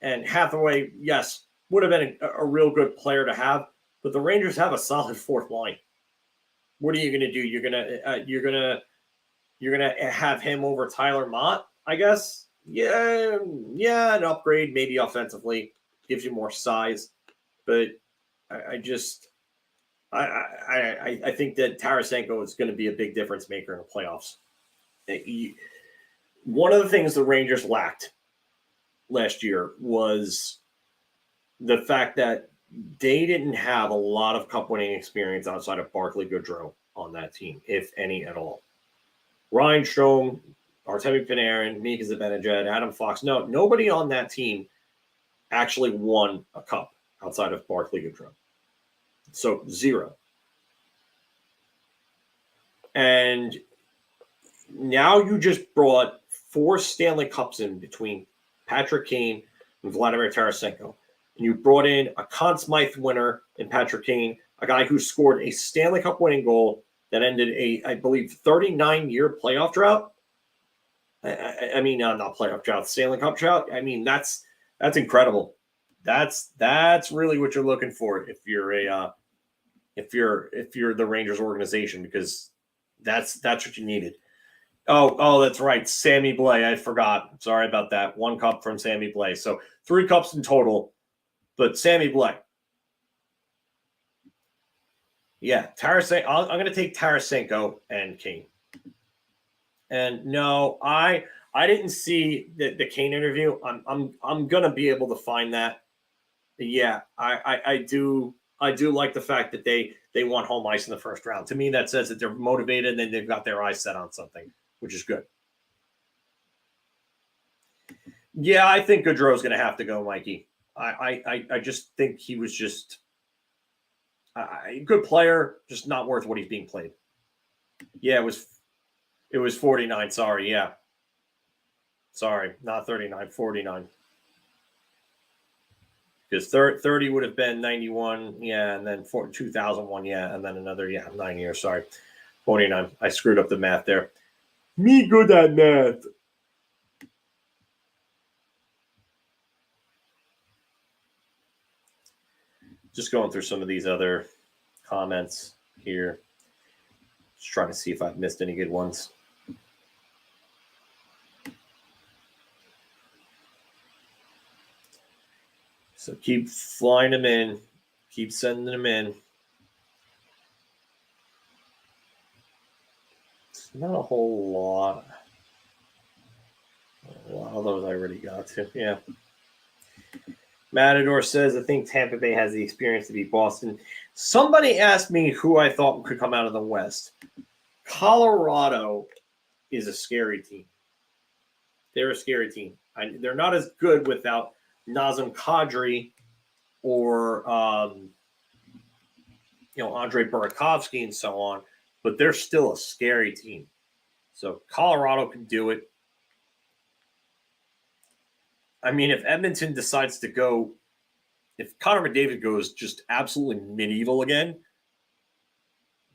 And Hathaway, yes, would have been a real good player to have. But the Rangers have a solid fourth line. What are you going to do? You're gonna have him over Tyler Mott, I guess. Yeah, an upgrade maybe offensively gives you more size, but I think that Tarasenko is going to be a big difference maker in the playoffs. One of the things the Rangers lacked last year was the fact that they didn't have a lot of cup-winning experience outside of Barclay Goodrow on that team, if any at all. Ryan Strome, Artemi Panarin, Mika Zibanejad, Adam Fox. No, nobody on that team actually won a cup outside of Barclay Goodrow. So 0. And now you just brought 4 Stanley Cups in between Patrick Kane and Vladimir Tarasenko. And you brought in a Conn Smythe winner in Patrick Kane, a guy who scored a Stanley Cup winning goal that ended I believe, 39-year playoff drought. I mean, not playoff drought, Stanley Cup drought. I mean, that's incredible. That's really what you're looking for if you're the Rangers organization, because that's what you needed. Oh, that's right, Sammy Blais. I forgot. Sorry about that. 1 cup from Sammy Blais. So 3 cups in total, but Sammy Blais. Yeah, Tarasenko. I'm going to take Tarasenko and Kane. And no, I didn't see the Kane interview. I'm going to be able to find that. Yeah, I do like the fact that they want home ice in the first round. To me, that says that they're motivated and they've got their eyes set on something, which is good. Yeah, I think Goodrow's going to have to go, Mikey. I just think he was just a good player, just not worth what he's being played. Yeah, it was 49. Sorry, yeah. Sorry, not 39, 49. Because 30 would have been 91, yeah, and then 2001, yeah, and then another, 9 years, sorry. 49. I screwed up the math there. Me good at math. Just going through some of these other comments here. Just trying to see if I've missed any good ones. So keep flying them in. Keep sending them in. It's not a whole lot. A lot of those I already got to. Yeah. Matador says, I think Tampa Bay has the experience to beat Boston. Somebody asked me who I thought could come out of the West. Colorado is a scary team. They're a scary team. They're not as good without Nazem Kadri or Andre Burakovsky and so on, but they're still a scary team. So Colorado can do it. I mean, if Edmonton decides to go, if Connor McDavid goes just absolutely medieval again,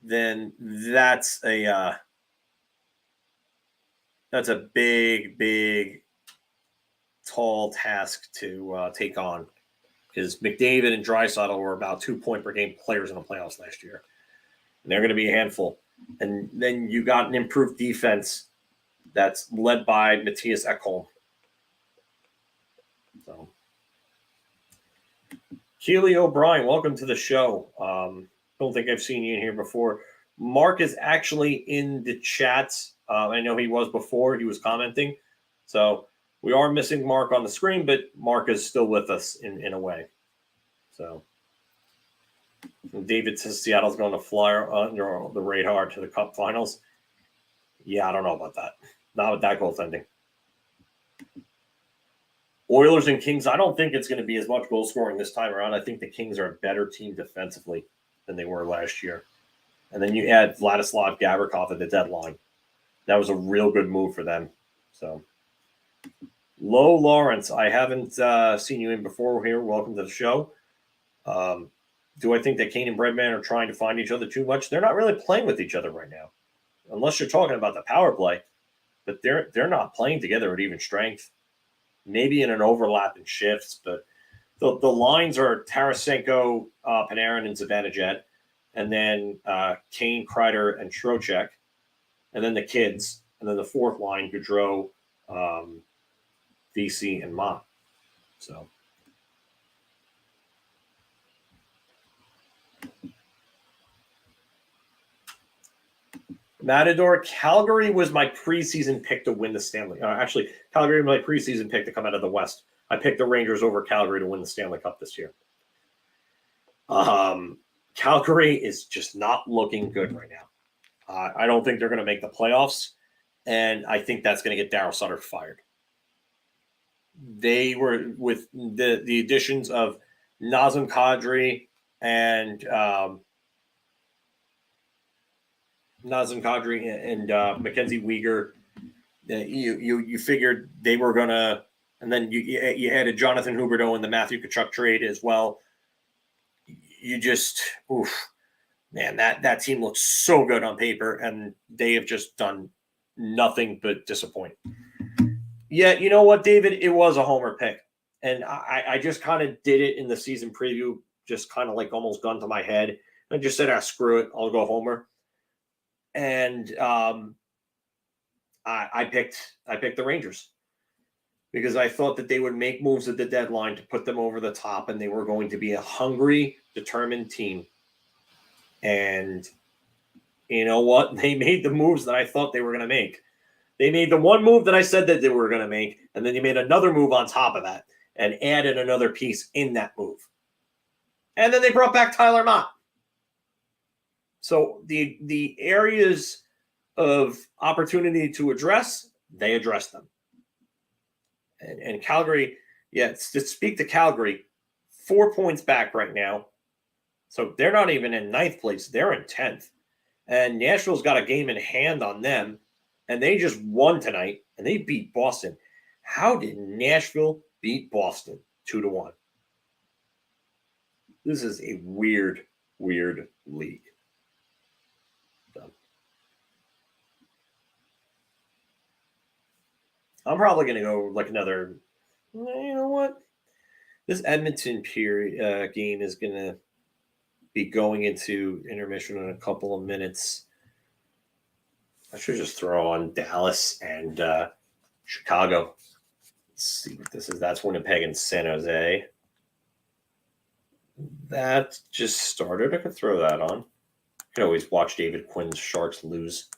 then that's a big, big, tall task to take on, because McDavid and Draisaitl were about 2 point per game players in the playoffs last year, and they're going to be a handful. And then you got an improved defense that's led by Matthias Ekholm. So, Keely O'Brien, welcome to the show. Don't think I've seen you in here before. Marc is actually in the chat. I know he was before. He was commenting. So we are missing Marc on the screen, but Marc is still with us in a way. So David says Seattle's going to fly under the radar to the Cup Finals. Yeah, I don't know about that. Not with that goaltending. Oilers and Kings, I don't think it's going to be as much goal scoring this time around. I think the Kings are a better team defensively than they were last year. And then you add Vladislav Gavrikov at the deadline. That was a real good move for them. So, Low Lawrence, I haven't seen you in before here. Welcome to the show. Do I think that Kane and Breadman are trying to find each other too much? They're not really playing with each other right now, unless you're talking about the power play. But they're not playing together at even strength. Maybe in an overlap in shifts, but the lines are Tarasenko, Panarin, and Zibanejad, and then Kane, Kreider, and Trocheck, and then the kids, and then the fourth line, Gaudreau, VC, and Mott. So. Matador, Calgary was my preseason pick to win the Stanley. Actually, Calgary was my preseason pick to come out of the West. I picked the Rangers over Calgary to win the Stanley Cup this year. Calgary is just not looking good right now. I don't think they're going to make the playoffs, and I think that's going to get Daryl Sutter fired. They were, with the additions of Nazem Kadri and Mackenzie Weegar. You figured they were gonna, and then you added Jonathan Huberdeau in the Matthew Tkachuk trade as well. You just, man, that team looks so good on paper, and they have just done nothing but disappoint. Yeah, you know what, David? It was a homer pick, and I just kind of did it in the season preview, just kind of like almost gun to my head. I just said, screw it, I'll go homer. And I picked the Rangers because I thought that they would make moves at the deadline to put them over the top, and they were going to be a hungry, determined team. And you know what? They made the moves that I thought they were going to make. They made the one move that I said that they were going to make, and then they made another move on top of that and added another piece in that move. And then they brought back Tyler Mott. So the areas of opportunity to address, they addressed them. And Calgary, to speak to Calgary, 4 points back right now. So they're not even in ninth place. They're in 10th. And Nashville's got a game in hand on them. And they just won tonight, and they beat Boston. How did Nashville beat Boston 2-1? This is a weird, weird league. I'm probably going to go like another, you know what? This Edmonton game is going to be going into intermission in a couple of minutes. I should just throw on Dallas and Chicago. Let's see what this is. That's Winnipeg and San Jose. That just started. I could throw that on. You can always watch David Quinn's Sharks lose.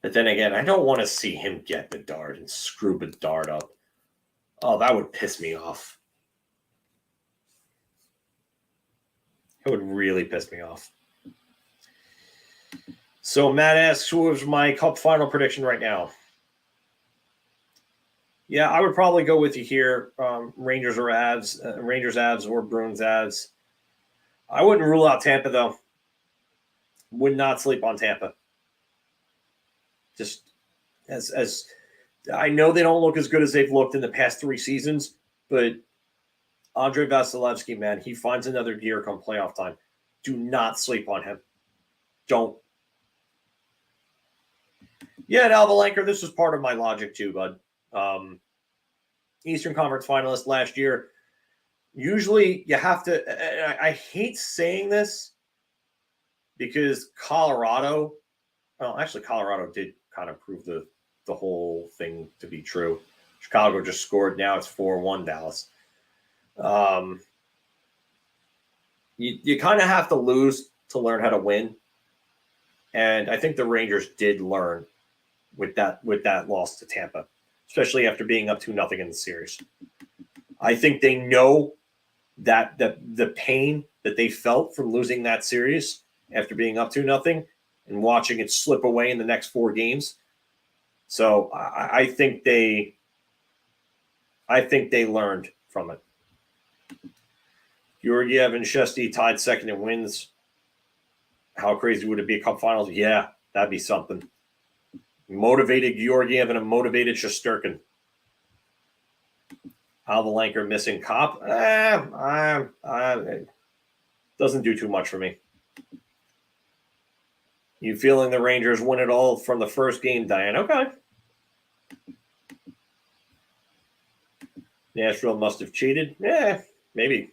But then again, I don't want to see him get Bedard and screw Bedard up. Oh, that would piss me off. It would really piss me off. So Matt asks, who was my Cup final prediction right now? Yeah, I would probably go with you here. Rangers or Avs, Rangers Avs or Bruins Avs. I wouldn't rule out Tampa though. Would not sleep on Tampa. Just as I know they don't look as good as they've looked in the past 3 seasons, but Andrei Vasilevsky, man, he finds another gear come playoff time. Do not sleep on him. Don't. Yeah, and Alva Lanker, this was part of my logic too, bud. Eastern Conference finalist last year. Usually you have to, I hate saying this because Colorado did kind of prove the whole thing to be true. Chicago just scored. Now it's 4-1 Dallas. You kind of have to lose to learn how to win. And I think the Rangers did learn with that loss to Tampa, especially after being up 2-0 in the series. I think they know that the pain that they felt from losing that series after being up 2-0 and watching it slip away in the next 4 games. So I think they learned from it. Georgiev and Shesty tied second in wins. How crazy would it be a Cup Finals? Yeah, that'd be something. Motivated Georgiev and a motivated Shesterkin. Alva Lanker missing Cop. Doesn't do too much for me. You feeling the Rangers win it all from the first game, Diane? Okay. Nashville must have cheated. Yeah, maybe.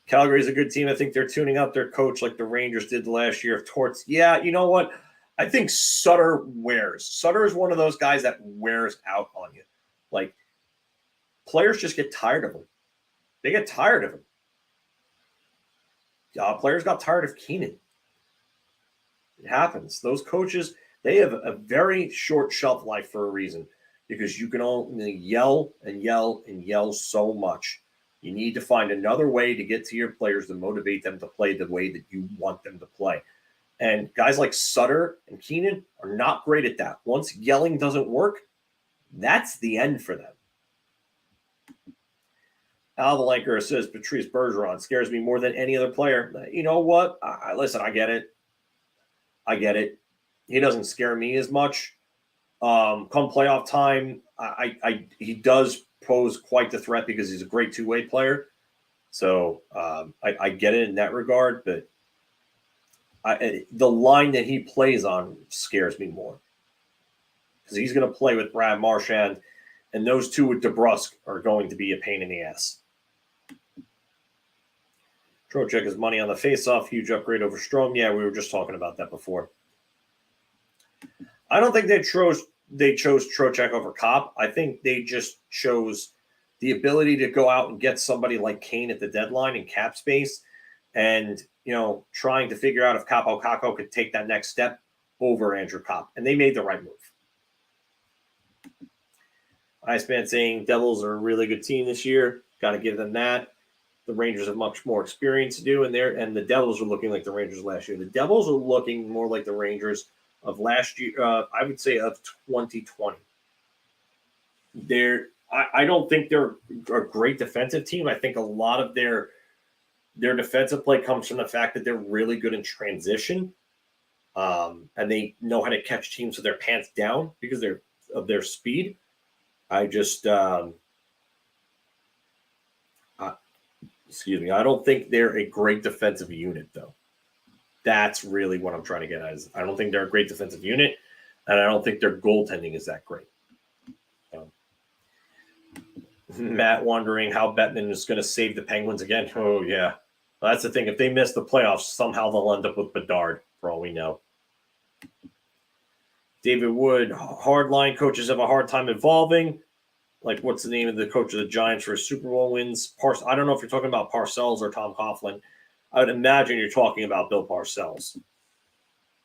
Calgary's a good team. I think they're tuning up their coach like the Rangers did last year of Torts. Yeah, you know what? I think Sutter wears. Sutter is one of those guys that wears out on you. Like, players just get tired of him. They get tired of him. Players got tired of Keenan. It happens. Those coaches, they have a very short shelf life for a reason because you can only yell and yell and yell so much. You need to find another way to get to your players to motivate them to play the way that you want them to play. And guys like Sutter and Keenan are not great at that. Once yelling doesn't work, that's the end for them. Alva Lanker says Patrice Bergeron scares me more than any other player. You know what? Listen, I get it. He doesn't scare me as much. Come playoff time, he does pose quite the threat because he's a great two-way player. So I get it in that regard, but the line that he plays on scares me more because he's going to play with Brad Marchand, and those two with DeBrusk are going to be a pain in the ass. Trocheck is money on the face-off. Huge upgrade over Strome. Yeah, we were just talking about that before. I don't think they chose Trocheck over Kopp. I think they just chose the ability to go out and get somebody like Kane at the deadline in cap space and, trying to figure out if Capo Caco could take that next step over Andrew Kopp. And they made the right move. Iceman saying Devils are a really good team this year. Got to give them that. The Rangers have much more experience to do, and the Devils are looking like the Rangers last year. The Devils are looking more like the Rangers of last year, I would say of 2020. I don't think they're a great defensive team. I think a lot of their defensive play comes from the fact that they're really good in transition, and they know how to catch teams with their pants down because of their speed. I just I don't think they're a great defensive unit, though. That's really what I'm trying to get at. I don't think they're a great defensive unit, and I don't think their goaltending is that great. Matt wondering how Bettman is going to save the Penguins again. Oh, yeah. That's the thing. If they miss the playoffs, somehow they'll end up with Bedard, for all we know. David Wood, hardline coaches have a hard time evolving. Like, what's the name of the coach of the Giants for Super Bowl wins? I don't know if you're talking about Parcells or Tom Coughlin. I would imagine you're talking about Bill Parcells.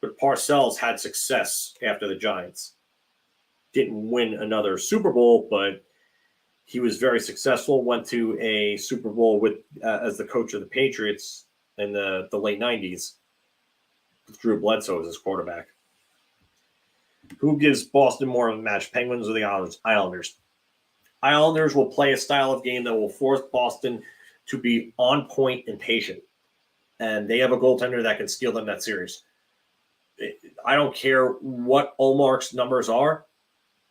But Parcells had success after the Giants. Didn't win another Super Bowl, but he was very successful. Went to a Super Bowl with as the coach of the Patriots in the late 90s. With Drew Bledsoe as his quarterback. Who gives Boston more of a match, Penguins or the Islanders? Islanders will play a style of game that will force Boston to be on point and patient. And they have a goaltender that can steal them that series. I don't care what Ullmark's numbers are.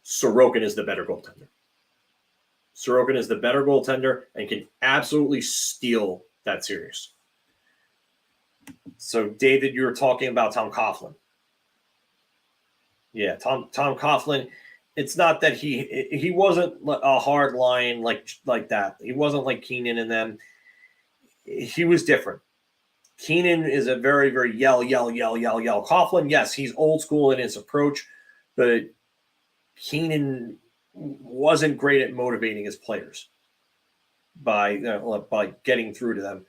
Sorokin is the better goaltender. Sorokin is the better goaltender and can absolutely steal that series. So, David, you were talking about Tom Coughlin. Yeah, Tom Coughlin. It's not that he wasn't a hard line like that. He wasn't like Keenan and them. He was different. Keenan is a very, very yell. Coughlin, yes, he's old school in his approach, but Keenan wasn't great at motivating his players by getting through to them.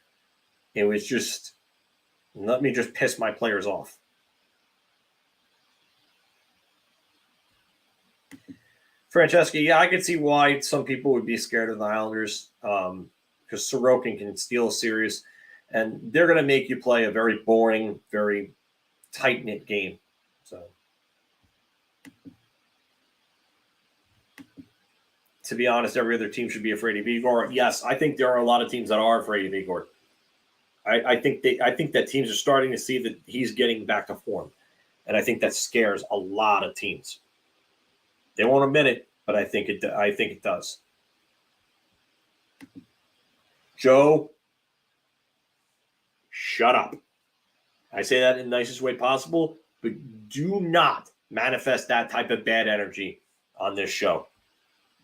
It was just, let me just piss my players off. Francesca, yeah, I could see why some people would be scared of the Islanders because Sorokin can steal a series, and they're going to make you play a very boring, very tight-knit game. So, to be honest, every other team should be afraid of Igor. Yes, I think there are a lot of teams that are afraid of Igor. I think that teams are starting to see that he's getting back to form, and I think that scares a lot of teams. They won't admit it, but I think it does. Joe, shut up. I say that in the nicest way possible, but do not manifest that type of bad energy on this show.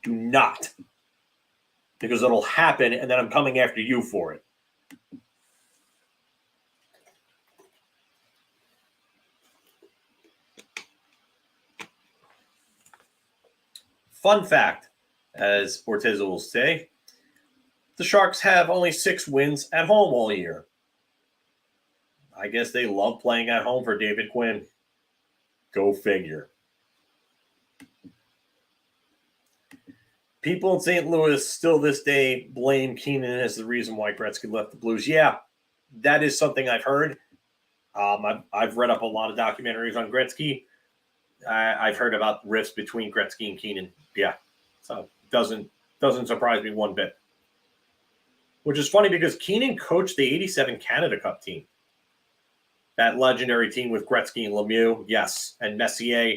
Do not. Because it'll happen, and then I'm coming after you for it. Fun fact, as Ortiz will say, the Sharks have only 6 wins at home all year. I guess they love playing at home for David Quinn. Go figure. People in St. Louis still this day blame Keenan as the reason why Gretzky left the Blues. Yeah, that is something I've heard. I've read up a lot of documentaries on Gretzky. I've heard about rifts between Gretzky and Keenan. Yeah, so doesn't surprise me one bit. Which is funny because Keenan coached the '87 Canada Cup team. That legendary team with Gretzky and Lemieux, yes, and Messier,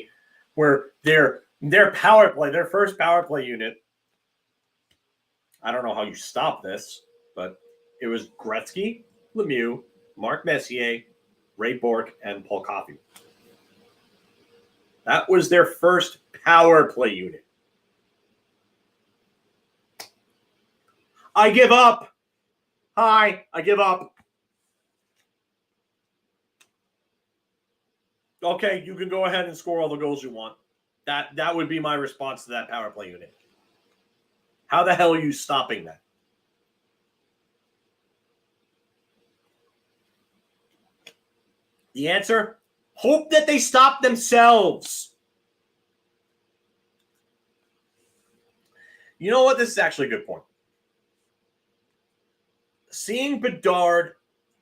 where their power play, their first power play unit. I don't know how you stop this, but it was Gretzky, Lemieux, Marc Messier, Ray Bourque, and Paul Coffey. That was their first power play unit. I give up. Hi, I give up. Okay, you can go ahead and score all the goals you want. That would be my response to that power play unit. How the hell are you stopping that? The answer? Hope that they stop themselves. You know what? This is actually a good point. Seeing Bedard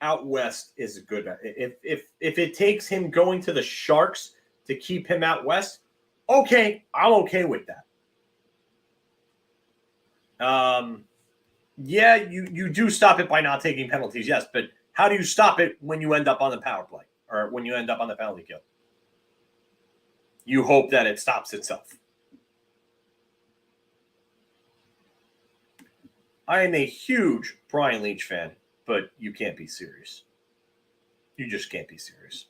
out west is good. If it takes him going to the Sharks to keep him out west, okay, I'm okay with that. Yeah, you do stop it by not taking penalties, yes, but how do you stop it when you end up on the power play or when you end up on the penalty kill? You hope that it stops itself. I am a huge Brian Leetch fan, but you can't be serious. You just can't be serious.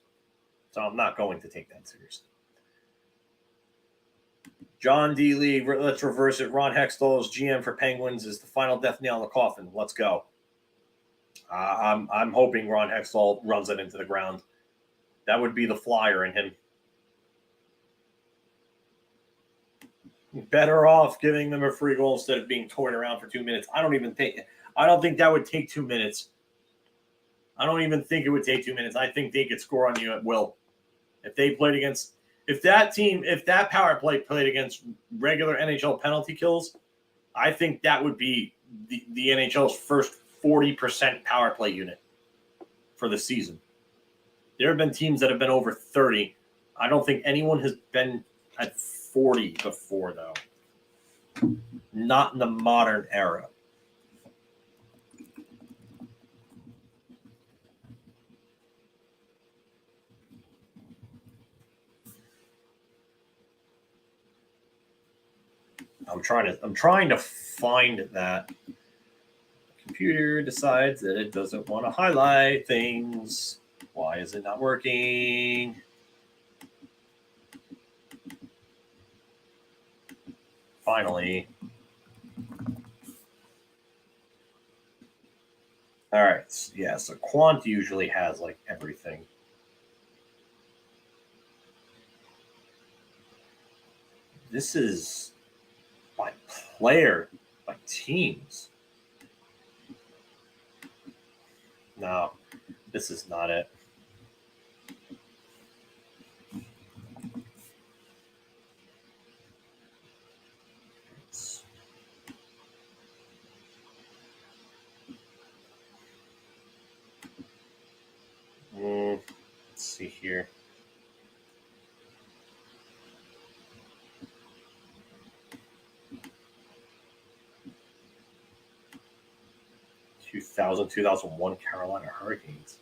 So I'm not going to take that seriously. John D. Lee, let's reverse it. Ron Hextall is GM for Penguins is the final death nail in the coffin. Let's go. I'm hoping Ron Hextall runs it into the ground. That would be the flyer in him. Better off giving them a free goal instead of being toyed around for 2 minutes. I don't think that would take 2 minutes. I don't even think it would take 2 minutes. I think they could score on you at will. If that power play played against regular NHL penalty kills, I think that would be the NHL's first 40% power play unit for the season. There have been teams that have been over 30. I don't think anyone has been at 40 before, though. Not in the modern era. I'm trying to find that. Computer decides that it doesn't want to highlight things. Why is it not working? Finally. All right. Yeah, so Quant usually has like everything. This is by player, by teams. No, this is not it. Let's see here. Two 2001 Carolina Hurricanes.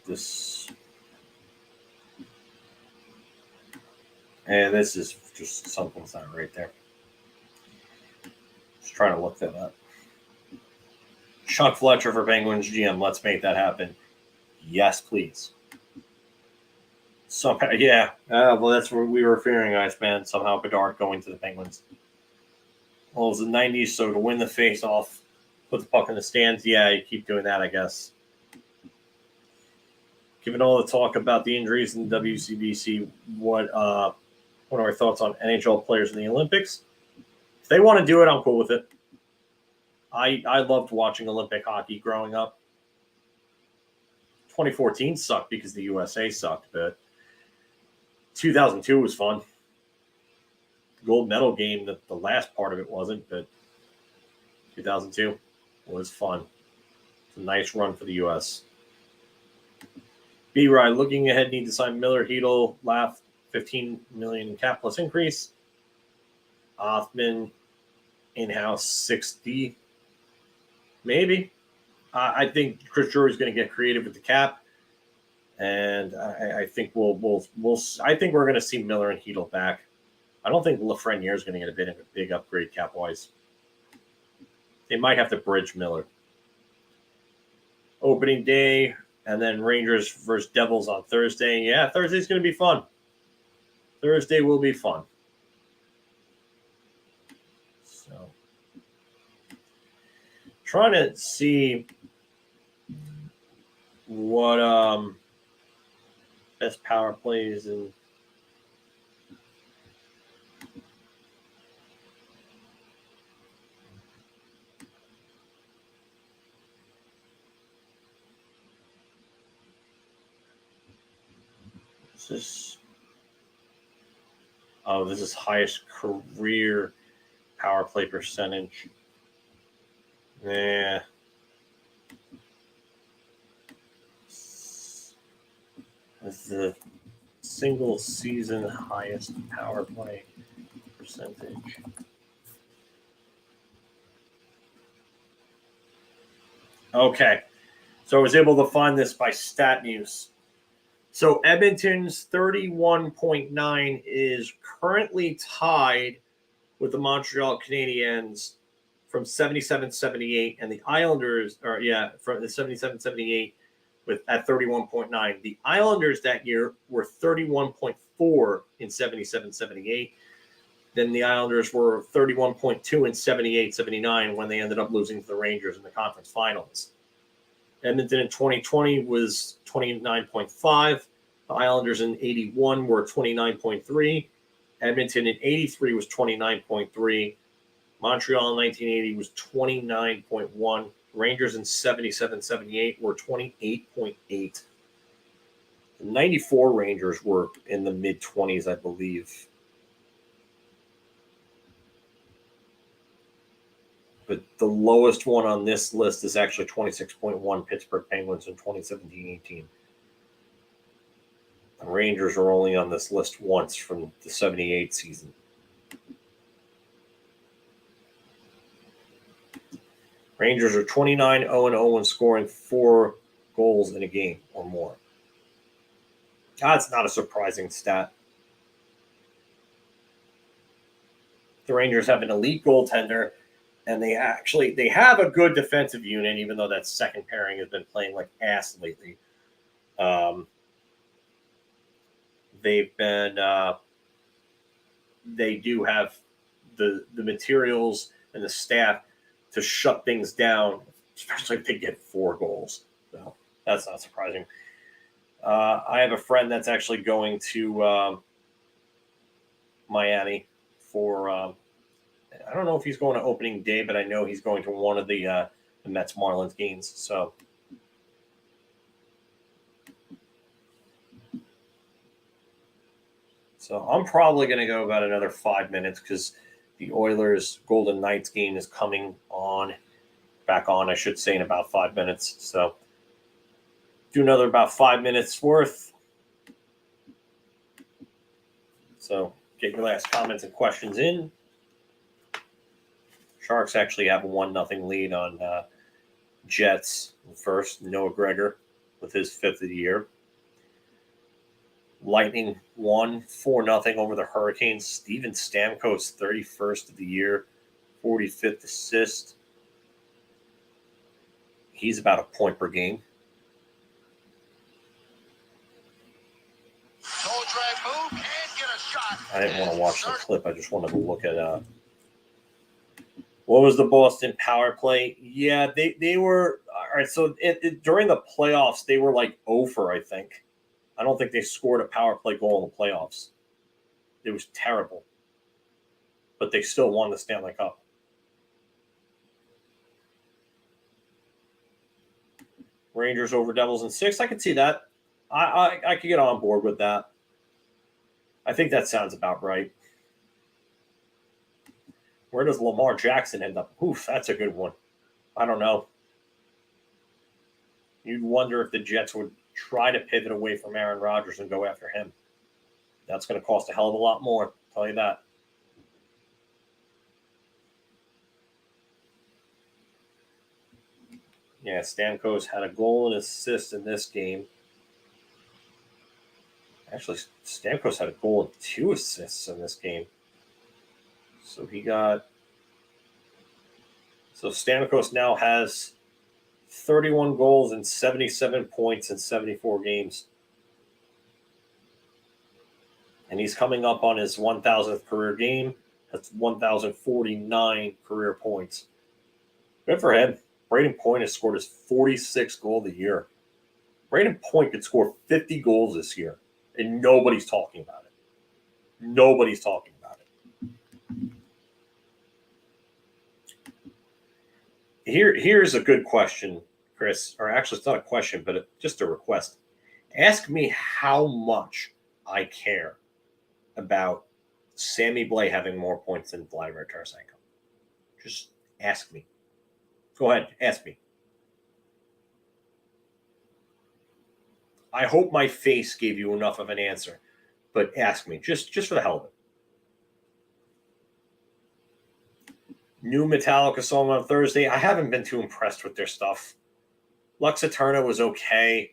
This is just something's not right there. Just trying to look that up. Chuck Fletcher for Penguins GM. Let's make that happen. Yes, please. Somehow, yeah. Well, that's what we were fearing, Iceman. Somehow Bedard going to the Penguins. Well, it was the 90s, so to win the face-off, put the puck in the stands, yeah, you keep doing that, I guess. Given all the talk about the injuries in the WCBC, what are our thoughts on NHL players in the Olympics? If they want to do it, I'm cool with it. I loved watching Olympic hockey growing up. 2014 sucked because the USA sucked, but 2002 was fun. Gold medal game, the last part of it wasn't, but 2002 was fun. It's a nice run for the U.S. B-Ride, looking ahead, need to sign Miller, Hedl, Laugh, $15 million cap plus increase. Othman, in-house 60. Maybe. I think Chris Drury's going to get creative with the cap, and I think I think we're going to see Miller and Hedl back. I don't think Lafreniere is going to get a big upgrade cap wise. They might have to bridge Miller. Opening day, and then Rangers versus Devils on Thursday. Yeah, Thursday's going to be fun. Thursday will be fun. So, trying to see what best power plays and this is highest career power play percentage. Yeah. It's the single season highest power play percentage. Okay. So I was able to find this by Stat News. So Edmonton's 31.9 is currently tied with the Montreal Canadiens from 77-78, and the Islanders from the 77-78 at 31.9. The Islanders that year were 31.4 in 77-78. Then the Islanders were 31.2 and 78-79 when they ended up losing to the Rangers in the conference finals. Edmonton in 2020 was 29.5. The Islanders in 81 were 29.3. Edmonton in 83 was 29.3. Montreal in 1980 was 29.1. Rangers in 77-78 were 28.8. The 94 Rangers were in the mid-20s, I believe. But the lowest one on this list is actually 26.1 Pittsburgh Penguins in 2017-18. The Rangers are only on this list once from the 78 season. Rangers are 29-0-0 when scoring 4 goals in a game or more. That's not a surprising stat. The Rangers have an elite goaltender, and they have a good defensive unit, even though that second pairing has been playing like ass lately. They do have the materials and the staff to shut things down, especially if they get 4 goals. So that's not surprising. I have a friend that's actually going to Miami for I don't know if he's going to opening day, but I know he's going to one of the Mets Marlins games. So I'm probably going to go about another 5 minutes because the Oilers Golden Knights game is coming back on, I should say, in about 5 minutes. So do another about 5 minutes worth. So get your last comments and questions in. Sharks actually have a 1-0 lead on Jets first. Noah Gregor with his 5th of the year. Lightning won 4-0 over the Hurricanes. Steven Stamkos, 31st of the year, 45th assist. He's about a point per game. I didn't want to watch the clip. I just wanted to look at what was the Boston power play. Yeah, they were all right. So during the playoffs, they were like 0-for, I think. I don't think they scored a power play goal in the playoffs. It was terrible. But they still won the Stanley Cup. Rangers over Devils in 6. I could see that. I could get on board with that. I think that sounds about right. Where does Lamar Jackson end up? Oof, that's a good one. I don't know. You'd wonder if the Jets would try to pivot away from Aaron Rodgers and go after him. That's going to cost a hell of a lot more, I'll tell you that. Yeah, Stamkos had a goal and assist in this game. Actually, Stamkos had a goal and 2 assists in this game. So Stamkos now has 31 goals and 77 points in 74 games. And he's coming up on his 1,000th career game. That's 1,049 career points. Good for him. Braden Point has scored his 46th goal of the year. Braden Point could score 50 goals this year, and nobody's talking about it. Nobody's talking about it. Here's a good question, Chris. Or actually, it's not a question, but just a request. Ask me how much I care about Sammy Blais having more points than Vladimir Tarasenko. Just ask me. Go ahead, ask me. I hope my face gave you enough of an answer, but ask me, just for the hell of it. New Metallica song on Thursday. I haven't been too impressed with their stuff. Lux Eterna was okay.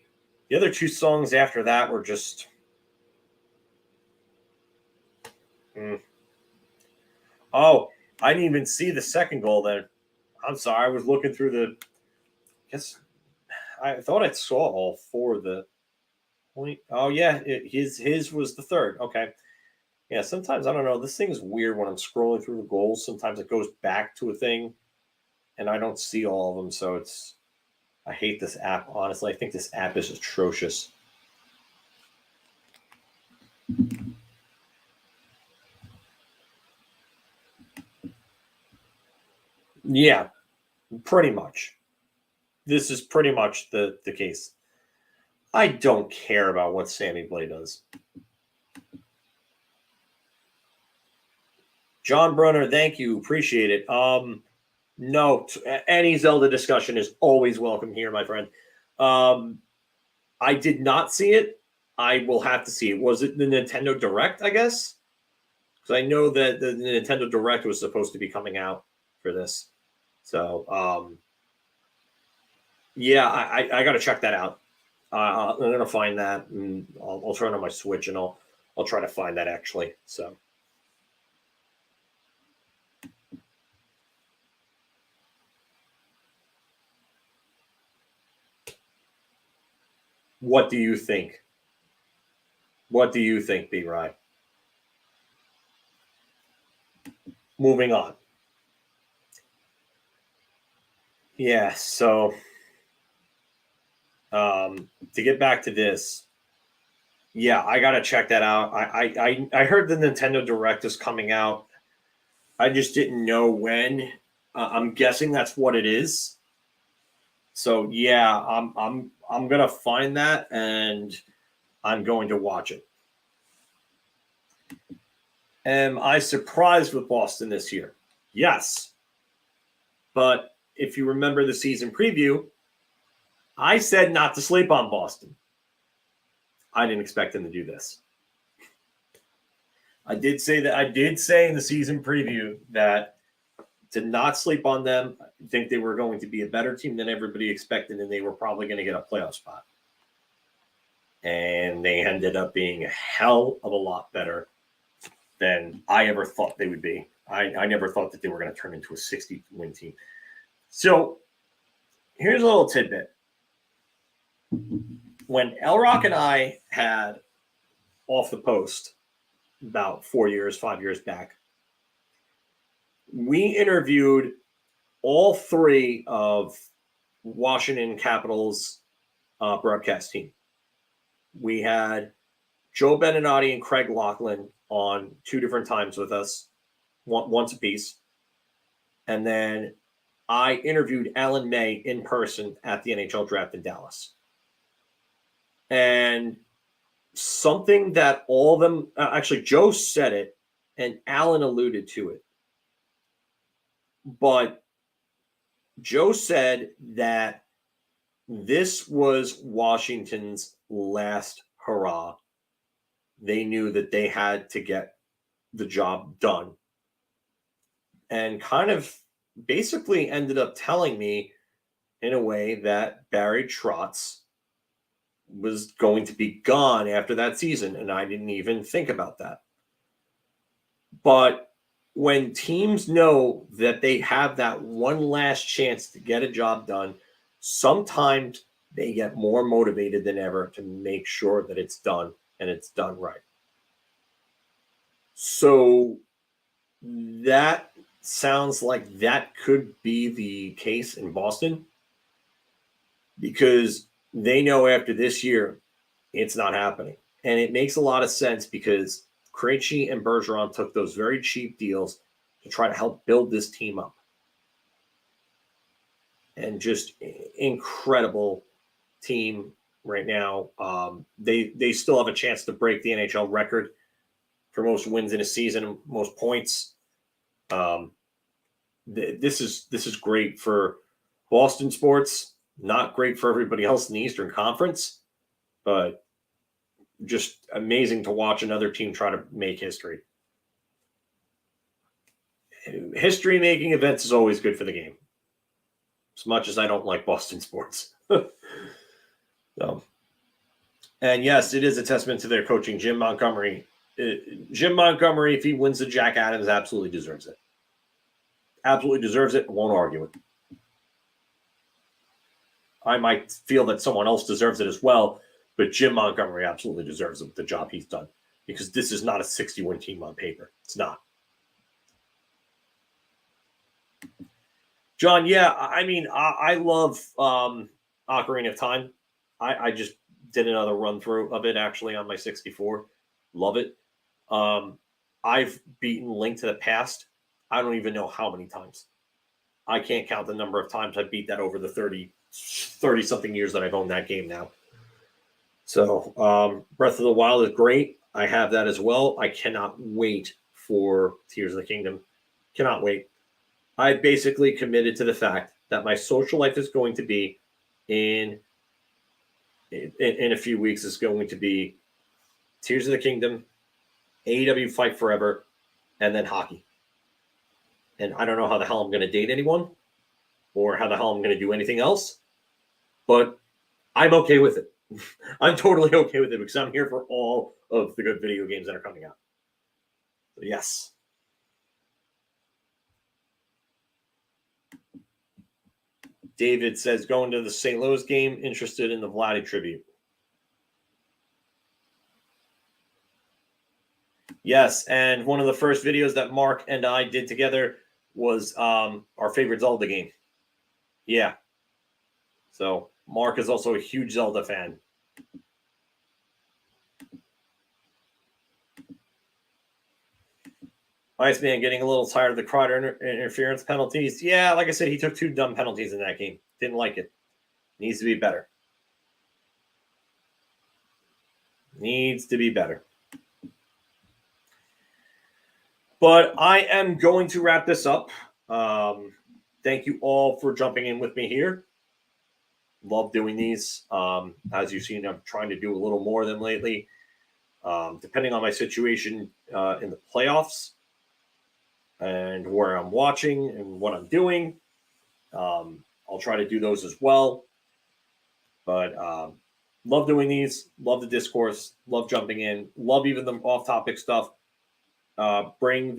The other 2 songs after that were just... Oh, I didn't even see the second goal then. I'm sorry. I was looking through the... I thought I saw all 4 of the point. Oh, yeah. His was the third. Okay. Yeah, sometimes I don't know. This thing's weird when I'm scrolling through the goals. Sometimes it goes back to a thing and I don't see all of them. So I hate this app. Honestly, I think this app is atrocious. Yeah, pretty much. This is pretty much the case. I don't care about what Sammy Blay does. John Brunner, thank you. Appreciate it. No, any Zelda discussion is always welcome here, my friend. I did not see it. I will have to see it. Was it the Nintendo Direct, I guess? Because I know that the Nintendo Direct was supposed to be coming out for this. So, yeah, I got to check that out. I'm going to find that, and I'll turn on my Switch, and I'll try to find that, actually. So. What do you think? What do you think, B-Rye? Moving on. Yeah, so to get back to this, yeah, I gotta check that out. I heard the Nintendo Direct is coming out. I just didn't know when. I'm guessing that's what it is. So yeah, I'm gonna find that and I'm going to watch it. Am I surprised with Boston this year? Yes. But if you remember the season preview, I said not to sleep on Boston. I didn't expect them to do this. I did say in the season preview that to not sleep on them. I think they were going to be a better team than everybody expected, and they were probably going to get a playoff spot. And they ended up being a hell of a lot better than I ever thought they would be. I never thought that they were going to turn into a 60-win team. So here's a little tidbit. When L-Rock and I had Off the Post about 5 years back, we interviewed all three of Washington Capitals broadcast team. We had Joe Beninati and Craig Laughlin on 2 different times with us, once apiece. And then I interviewed Alan May in person at the NHL draft in Dallas. And something that all of them, actually Joe said it and Alan alluded to it. But Joe said that this was Washington's last hurrah. They knew that they had to get the job done. And kind of basically ended up telling me in a way that Barry Trotz was going to be gone after that season. And I didn't even think about that. But when teams know that they have that one last chance to get a job done, sometimes they get more motivated than ever to make sure that it's done and it's done right. So that sounds like that could be the case in Boston, because they know after this year it's not happening. And it makes a lot of sense because Krejci and Bergeron took those very cheap deals to try to help build this team up. And just incredible team right now. They still have a chance to break the NHL record for most wins in a season, most points. This is great for Boston sports. Not great for everybody else in the Eastern Conference, but just amazing to watch another team try to make history. History making events is always good for the game, as much as I don't like Boston sports. So, and yes, it is a testament to their coaching. Jim Montgomery, if he wins the Jack Adams, absolutely deserves it. Absolutely deserves it. Won't argue it. I might feel that someone else deserves it as well, but Jim Montgomery absolutely deserves it with the job he's done. because this is not a 60-win team on paper. It's not. John, yeah, I mean, I love Ocarina of Time. I just did another run through of it actually on my 64. Love it. I've beaten Link to the Past. I don't even know how many times. I can't count the number of times I beat that over the 30-something years that I've owned that game now. So Breath of the Wild is great. I have that as well. I cannot wait for Tears of the Kingdom. Cannot wait. I basically committed to the fact that my social life is going to be in a few weeks is going to be Tears of the Kingdom, AEW Fight Forever, and then hockey. And I don't know how the hell I'm going to date anyone or how the hell I'm going to do anything else, but I'm okay with it. I'm totally okay with it because I'm here for all of the good video games that are coming out. So yes. David says, going to the St. Louis game, interested in the Vladdy tribute. Yes, and one of the first videos that Marc and I did together was our favorite Zelda game. Yeah. So Marc is also a huge Zelda fan. Iceman getting a little tired of the Crowder interference penalties. Yeah, like I said, he took 2 dumb penalties in that game. Didn't like it. Needs to be better. Needs to be better. But I am going to wrap this up. Thank you all for jumping in with me here. Love doing these. As you've seen, I'm trying to do a little more than lately. Depending on my situation in the playoffs and where I'm watching and what I'm doing, I'll try to do those as well. But love doing these. Love the discourse. Love jumping in. Love even the off-topic stuff. Bring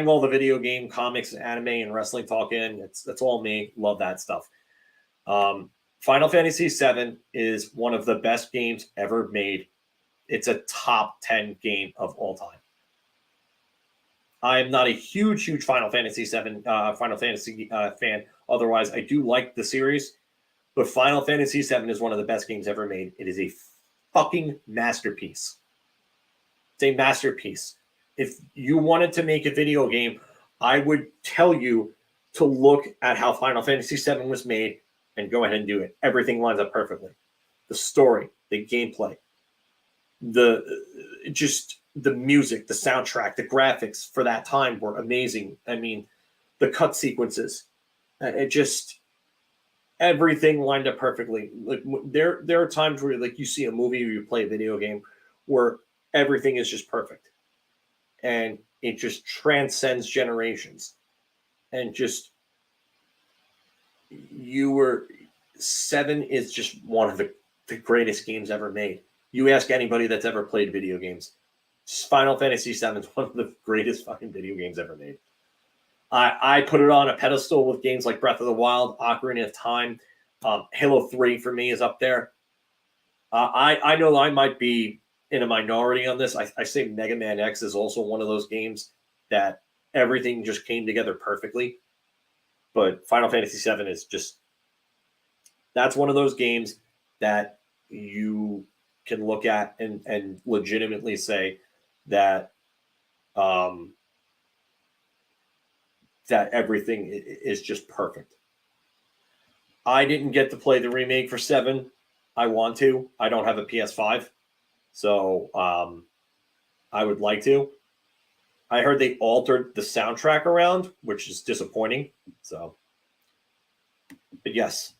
all the video game, comics, and anime and wrestling talk in. That's all me. Love that stuff. Final Fantasy VII is one of the best games ever made. It's a top 10 game of all time. I am not a huge Final Fantasy fan. Otherwise, I do like the series. But Final Fantasy VII is one of the best games ever made. It is a fucking masterpiece. It's a masterpiece. If you wanted to make a video game, I would tell you to look at how Final Fantasy VII was made and go ahead and do it. Everything lines up perfectly. The story, the gameplay, the music, the soundtrack, the graphics for that time were amazing. I mean, the cut sequences, everything lined up perfectly. Like there are times where like you see a movie or you play a video game where everything is just perfect, and it just transcends generations, and just Seven is just one of the greatest games ever made. You ask anybody that's ever played video games, Final Fantasy VII is one of the greatest fucking video games ever made. I put it on a pedestal with games like Breath of the Wild, Ocarina of Time, Halo 3 for me is up there. I know I might be in a minority on this. I say Mega Man X is also one of those games that everything just came together perfectly. But Final Fantasy VII is just, that's one of those games that you can look at and legitimately say that that everything is just perfect. I didn't get to play the remake for 7. I want to. I don't have a PS5, so I would like to. I heard they altered the soundtrack around, which is disappointing. So, but yes.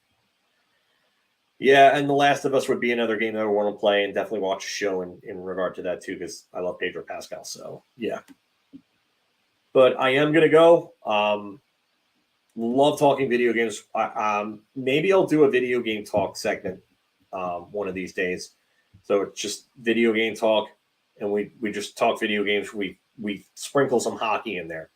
Yeah, and The Last of Us would be another game that I would want to play and definitely watch a show in regard to that too, because I love Pedro Pascal. So, yeah. But I am going to go. Love talking video games. Maybe I'll do a video game talk segment one of these days. So it's just video game talk, and we just talk video games. We sprinkle some hockey in there,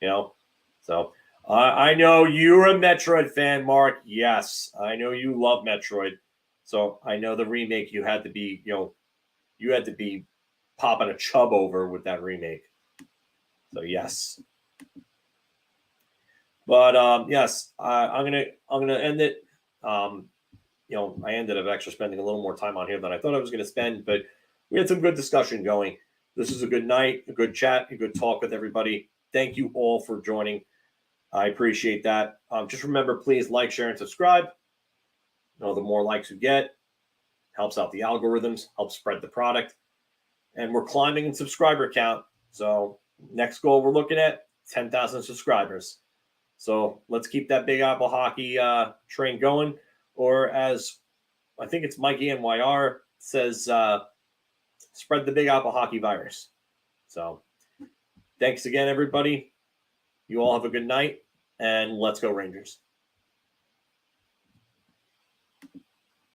you know. So I know you're a Metroid fan, Marc. Yes, I know you love Metroid. So I know the remake. You had to be popping a chub over with that remake. So yes. But yes, I'm gonna end it. I ended up actually spending a little more time on here than I thought I was going to spend, but we had some good discussion going. This is a good night, a good chat, a good talk with everybody. Thank you all for joining. I appreciate that. Just remember, please like, share, and subscribe. The more likes you get, helps out the algorithms, helps spread the product. And we're climbing in subscriber count. So next goal we're looking at, 10,000 subscribers. So let's keep that Big Apple hockey train going. Or as I think it's Mikey NYR says, spread the Big Apple hockey virus. So thanks again, everybody. You all have a good night, and let's go Rangers.